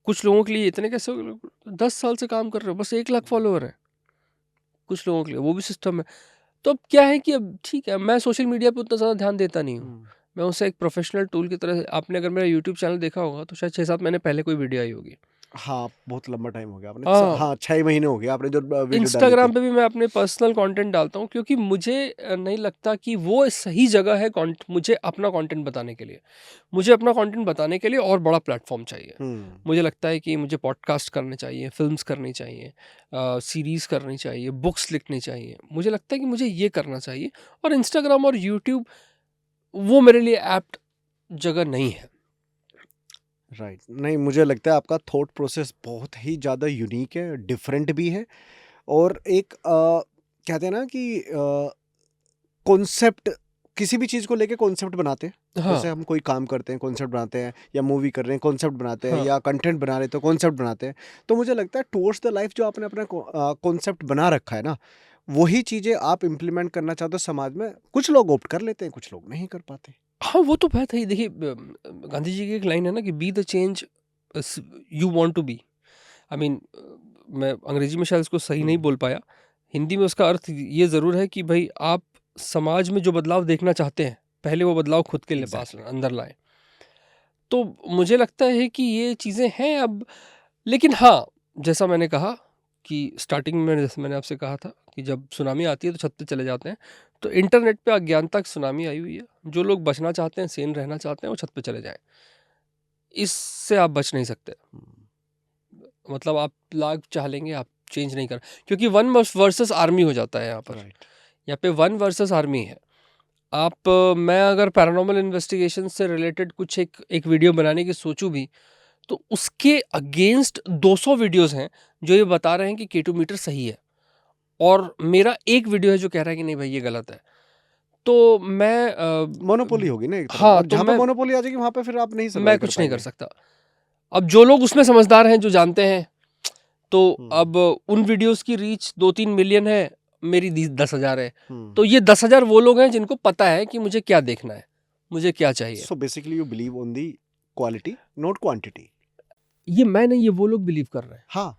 कुछ लोगों के लिए इतने कैसे हो गए? 10 साल से काम कर रहे हो, बस 1 लाख फॉलोवर हैं। कुछ लोगों के लिए वो भी सिस्टम है। तो अब क्या है कि अब ठीक है, मैं सोशल मीडिया पे उतना ज़्यादा ध्यान देता नहीं हूँ। मैं उसे एक प्रोफ़ेशनल टूल की तरह, आपने अगर मेरा यूट्यूब चैनल देखा होगा तो शायद 6-7 महीने पहले कोई वीडियो आई होगी। हाँ, बहुत लंबा टाइम हो गया आपने हाँ, हाँ, 6 महीने हो गए आपने जो वीडियो डाली थी। इंस्टाग्राम पे भी मैं अपने पर्सनल कंटेंट डालता हूँ क्योंकि मुझे नहीं लगता कि वो सही जगह है मुझे अपना कंटेंट बताने के लिए। मुझे अपना कंटेंट बताने के लिए और बड़ा प्लेटफ़ॉर्म चाहिए। मुझे लगता है कि मुझे पॉडकास्ट करने चाहिए, फ़िल्म्स करनी चाहिए, सीरीज़ करनी चाहिए, बुक्स लिखनी चाहिए। मुझे लगता है कि मुझे ये करना चाहिए और इंस्टाग्राम और यूट्यूब वो मेरे लिए ऐप्ट जगह नहीं है। राइट। नहीं, मुझे लगता है आपका थॉट प्रोसेस बहुत ही ज़्यादा यूनिक है, डिफरेंट भी है और एक कहते हैं ना कि कॉन्सेप्ट, किसी भी चीज़ को लेके कॉन्सेप्ट बनाते हैं। हाँ, जैसे हम कोई काम करते हैं, कॉन्सेप्ट बनाते हैं, या मूवी कर रहे हैं, कॉन्सेप्ट बनाते हैं, हाँ। या कंटेंट बना रहे हैं तो कॉन्सेप्ट बनाते हैं। तो मुझे लगता है टुवर्ड्स द लाइफ जो आपने अपना कॉन्सेप्ट बना रखा है ना, वही चीज़ें आप इम्प्लीमेंट करना चाहते हो समाज में। कुछ लोग ऑप्ट कर लेते हैं, कुछ लोग नहीं कर पाते। हाँ, वो तो बात है ही। देखिए गांधी जी की एक लाइन है ना कि be the change you want to be. I mean, मैं अंग्रेजी में शायद इसको सही नहीं बोल पाया। हिंदी में उसका अर्थ ये ज़रूर है कि भाई आप समाज में जो बदलाव देखना चाहते हैं, पहले वो बदलाव खुद के लिए पास एग्जैक्टली। अंदर लाएँ। तो मुझे लगता है कि ये चीज़ें हैं अब। लेकिन हाँ, जैसा मैंने कहा कि स्टार्टिंग में, जैसे मैंने आपसे कहा था कि जब सुनामी आती है तो छत पे चले जाते हैं। तो इंटरनेट पे अज्ञानता की सुनामी आई हुई है। जो लोग बचना चाहते हैं, सेन रहना चाहते हैं, वो छत पे चले जाएं। इससे आप बच नहीं सकते। मतलब आप लाख चाह लेंगे, आप चेंज नहीं कर, क्योंकि वन वर्सेस आर्मी हो जाता है यहाँ पर। राइट। यहाँ पे वन वर्सेस आर्मी है। आप मैं अगर पैरानॉर्मल इन्वेस्टिगेशन से रिलेटेड कुछ एक वीडियो बनाने की सोचूं भी, तो उसके अगेंस्ट 200 वीडियोस हैं जो ये बता रहे हैं कि केटू मीटर सही है, और मेरा एक वीडियो है जो कह रहा है कि नहीं भाई ये गलत है। तो मैं मोनोपोली होगी ना एक तरह, हाँ, और तो जहाँ पे मोनोपोली आ जाएगी वहाँ पे फिर आप नहीं मैं सर्वाइव कर कुछ नहीं कर पाएंगे। सकता। अब जो लोग उसमें समझदार हैं, जो जानते हैं, तो अब उन वीडियोस की रीच 2-3 मिलियन है, मेरी 10,000 है। तो ये 10,000 वो लोग हैं जिनको पता है कि मुझे क्या देखना है, मुझे क्या चाहिए। So basically you believe on the quality not quantity. ये मैं नहीं, ये वो लोग बिलीव कर रहे हैं हाँ,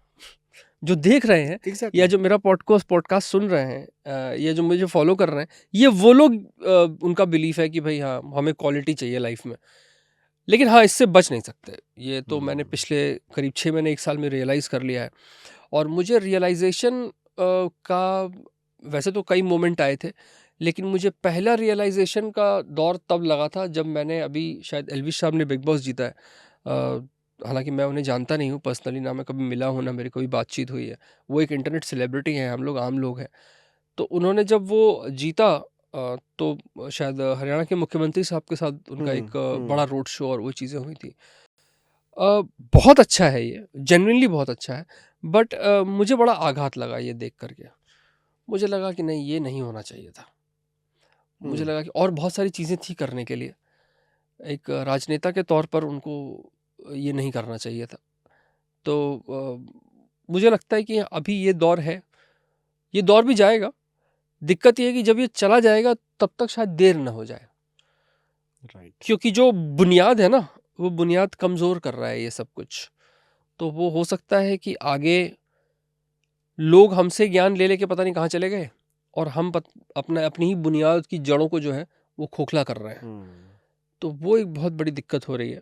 जो देख रहे हैं, एग्जैक्टली। या जो मेरा पॉडकास्ट सुन रहे हैं, या जो मुझे फॉलो कर रहे हैं, ये वो लोग उनका बिलीफ है कि भाई हाँ, हमें क्वालिटी चाहिए लाइफ में। लेकिन हाँ, इससे बच नहीं सकते। ये तो मैंने पिछले करीब 6 महीने 1 साल में रियलाइज़ कर लिया है। और मुझे रियलाइजेशन का वैसे तो कई मोमेंट आए थे, लेकिन मुझे पहला रियलाइजेशन का दौर तब लगा था जब मैंने, अभी शायद एल्विस साहब ने बिग बॉस जीता है। हालांकि मैं उन्हें जानता नहीं हूँ पर्सनली, ना मैं कभी मिला हूँ, ना मेरी कोई बातचीत हुई है। वो एक इंटरनेट सेलिब्रिटी हैं, हम लोग आम लोग हैं। तो उन्होंने जब वो जीता, तो शायद हरियाणा के मुख्यमंत्री साहब के साथ उनका एक बड़ा रोड शो और वो चीज़ें हुई थी। बहुत अच्छा है ये, जेन्युइनली बहुत अच्छा है। बट मुझे बड़ा आघात लगा ये देख करके। मुझे लगा कि नहीं, ये नहीं होना चाहिए था। मुझे लगा कि और बहुत सारी चीज़ें थी करने के लिए। एक राजनेता के तौर पर उनको ये नहीं करना चाहिए था। तो मुझे लगता है कि अभी ये दौर है, ये दौर भी जाएगा। दिक्कत ये है कि जब ये चला जाएगा तब तक शायद देर ना हो जाए, राइट। क्योंकि जो बुनियाद है ना, वो बुनियाद कमज़ोर कर रहा है ये सब कुछ। तो वो हो सकता है कि आगे लोग हमसे ज्ञान ले लेके पता नहीं कहाँ चले गए, और हम अपनी ही बुनियाद की जड़ों को जो है वो खोखला कर रहे हैं। तो वो एक बहुत बड़ी दिक्कत हो रही है।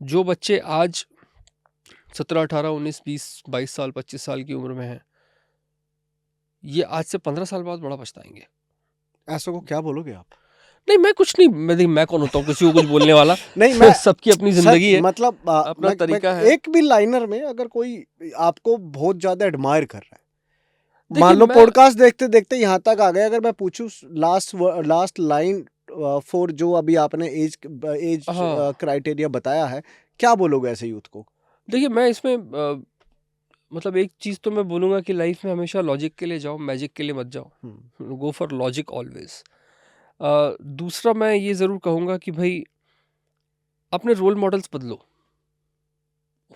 जो बच्चे आज 17, 18, 19, 20, 22 साल, 25 साल की उम्र में हैं, ये आज से 15 साल बाद बड़ा पछताएंगे। ऐसा को क्या बोलोगे आप? नहीं, मैं कुछ नहीं, मैं कौन होता हूँ किसी को कुछ बोलने वाला। नहीं, मैं सबकी अपनी जिंदगी है, मतलब अपना तरीका है। एक भी लाइनर में अगर कोई आपको बहुत ज्यादा एडमायर कर रहा है, देखिए, मान लो पॉडकास्ट देखते देखते यहाँ तक आ गए, अगर मैं पूछूं लास्ट लाइन फॉर जो अभी आपने एज क्राइटेरिया बताया है, क्या बोलोगे ऐसे यूथ को? देखिए, मैं इसमें मतलब एक चीज़ तो मैं बोलूँगा कि लाइफ में हमेशा लॉजिक के लिए जाओ, मैजिक के लिए मत जाओ। Go for logic always. दूसरा मैं ये ज़रूर कहूँगा कि भाई अपने रोल मॉडल्स बदलो,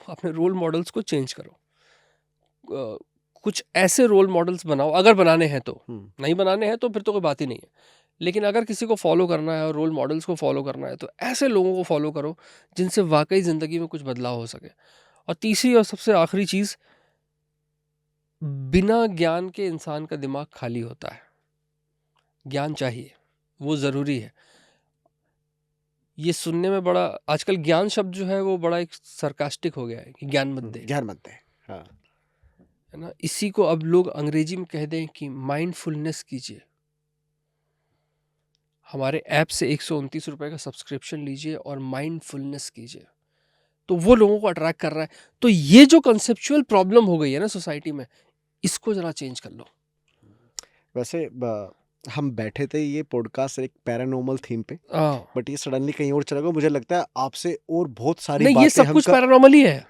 अपने रोल मॉडल्स को चेंज करो। कुछ ऐसे रोल मॉडल्स बनाओ, अगर बनाने हैं तो। नहीं बनाने हैं तो फिर तो कोई बात ही नहीं है। लेकिन अगर किसी को फॉलो करना है और रोल मॉडल्स को फॉलो करना है, तो ऐसे लोगों को फॉलो करो जिनसे वाकई ज़िंदगी में कुछ बदलाव हो सके। और तीसरी और सबसे आखिरी चीज़, बिना ज्ञान के इंसान का दिमाग खाली होता है। ज्ञान चाहिए, वो ज़रूरी है। ये सुनने में बड़ा, आजकल ज्ञान शब्द जो है वो बड़ा एक सरकास्टिक हो गया है कि ज्ञान मत दे, ज्ञान मत दे, हाँ। है ना। इसी को अब लोग अंग्रेजी में कह दें कि माइंडफुलनेस कीजिए। हमारे ऐप से 129 रुपए का सब्सक्रिप्शन लीजिए और माइंडफुलनेस कीजिए, तो वो लोगों को अट्रैक्ट कर रहा है। तो ये जो कंसेप्चुअल प्रॉब्लम हो गई है ना सोसाइटी में, इसको जरा चेंज कर लो। वैसे हम बैठे थे ये पॉडकास्ट एक पैरानॉर्मल थीम पे, बट ये सडनली कहीं और चला गया। मुझे लगता है आपसे और बहुत सारी नहीं, बातें ये सब कुछ पैरानॉर्मल ही है।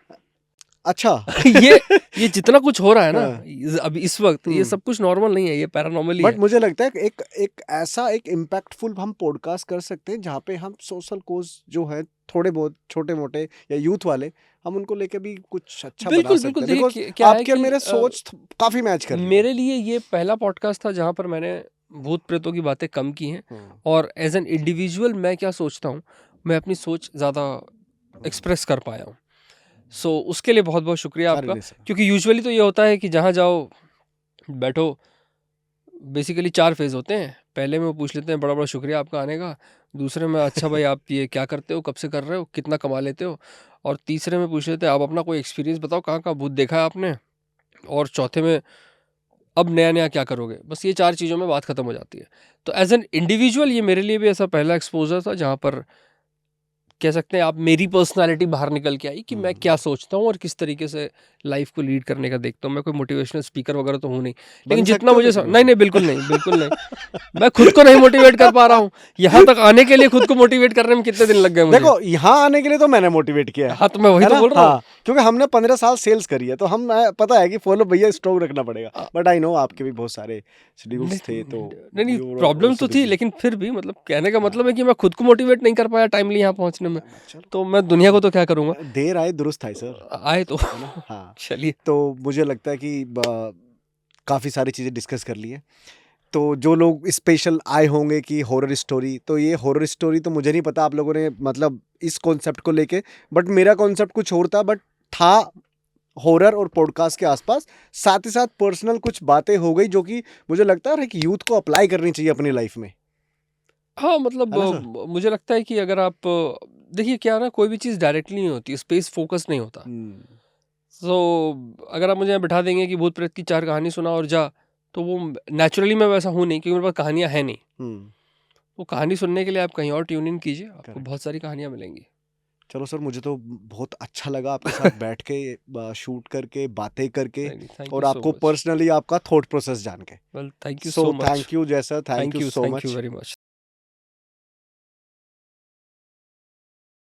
अच्छा। ये जितना कुछ हो रहा है ना अभी इस वक्त, ये सब कुछ नॉर्मल नहीं है, ये पैरानॉर्मल ही है। बट मुझे लगता है एक ऐसा एक इम्पैक्टफुल हम पॉडकास्ट कर सकते हैं जहाँ पे हम सोशल कोज जो है थोड़े बहुत छोटे मोटे या यूथ वाले, हम उनको लेके भी कुछ अच्छा बना सकते हैं। बिकॉज़ क्या है आपकी और कि मेरे सोच काफी मैच कर रही है। मेरे लिए ये पहला पॉडकास्ट था जहाँ पर मैंने भूत प्रेतों की बातें कम की हैं, और एज एन इंडिविजुअल मैं क्या सोचता हूँ, मैं अपनी सोच ज़्यादा एक्सप्रेस कर पाया हूँ। सो उसके लिए बहुत बहुत शुक्रिया आपका। क्योंकि यूजुअली तो ये होता है कि जहाँ जाओ बैठो, बेसिकली 4 फेज़ होते हैं। पहले में वो पूछ लेते हैं बड़ा बड़ा शुक्रिया आपका आने का। दूसरे में अच्छा भाई आप ये क्या करते हो, कब से कर रहे हो, कितना कमा लेते हो। और तीसरे में पूछ लेते हैं आप अपना कोई एक्सपीरियंस बताओ, कहाँ कहाँ भूत देखा है आपने। और चौथे में अब नया-नया क्या करोगे? बस ये 4 चीज़ों में बात खत्म हो जाती है। तो एज़ एन इंडिविजुअल ये मेरे लिए भी ऐसा पहला एक्सपोज़र था जहाँ पर कह सकते हैं आप मेरी पर्सनैलिटी बाहर निकल के आई कि मैं क्या सोचता हूँ और किस तरीके से लाइफ को लीड करने का देखता हूँ। मैं कोई मोटिवेशनल स्पीकर वगैरह तो हूँ नहीं। बन लेकिन सकते जितना हो मुझे लेकिन नहीं, वैसे। नहीं, बिल्कुल नहीं, बिल्कुल नहीं। मैं खुद को नहीं मोटिवेट कर पा रहा हूँ। यहाँ तक आने के लिए खुद को मोटिवेट करने में कितने दिन लग गए मुझे। देखो यहाँ आने के लिए तो मैंने मोटिवेट किया हाँ, तो मैं वही है तो ना? बोल रहा हूँ। हाँ, क्योंकि हमने 15 साल सेल्स करी है तो हम पता है कि फॉलो भैया स्ट्रॉन्ग रखना पड़ेगा। अ, बट आई नो आपके भी बहुत सारे नहीं, शेड्यूल्स थे तो नहीं, नहीं, यू वर प्रॉब्लम आल्सो तो थी बिजी। लेकिन फिर भी मतलब कहने का हाँ, मतलब है कि मैं खुद को मोटिवेट नहीं कर पाया टाइमली यहाँ पहुँचने में। चलो तो मैं दुनिया को तो क्या करूँगा? देर आए दुरुस्त आए सर, आए तो है ना? हाँ, चलिए। तो मुझे लगता है कि काफ़ी सारी चीज़ें डिस्कस कर ली हैं। तो जो लोग स्पेशल आए होंगे कि हॉरर स्टोरी, तो ये हॉरर स्टोरी तो मुझे नहीं पता आप लोगों ने मतलब इस कॉन्सेप्ट को लेके, बट मेरा कॉन्सेप्ट कुछ और था, बट था हॉरर और पॉडकास्ट के आसपास। साथ ही साथ पर्सनल कुछ बातें हो गई जो कि मुझे लगता है कि यूथ को अप्लाई करनी चाहिए अपनी लाइफ में, हाँ, मतलब है ना सर? मुझे लगता है कि अगर आप देखिए क्या है ना, कोई भी चीज़ डायरेक्टली नहीं होती, स्पेस फ़ोकस नहीं होता। हम्म, सो अगर आप मुझे यहाँ बिठा देंगे कि भूत प्रेत की 4 कहानी सुना और जा, तो वो नेचुरली मैं वैसा हूँ नहीं, क्योंकि मेरे पास कहानियाँ हैं नहीं। हम्म, वो कहानी सुनने के लिए आप कहीं और ट्यून इन कीजिए, आपको करेक्ट। बहुत सारी कहानियाँ मिलेंगी। चलो सर, मुझे तो बहुत अच्छा लगा आपके साथ बैठ के शूट करके बातें करके नहीं, नहीं, थैंक और यू सो आपको मच। पर्सनली आपका थॉट प्रोसेस जान के। Well, thank you so so much. Thank you Jay sir, thank you so thank you much. Very much.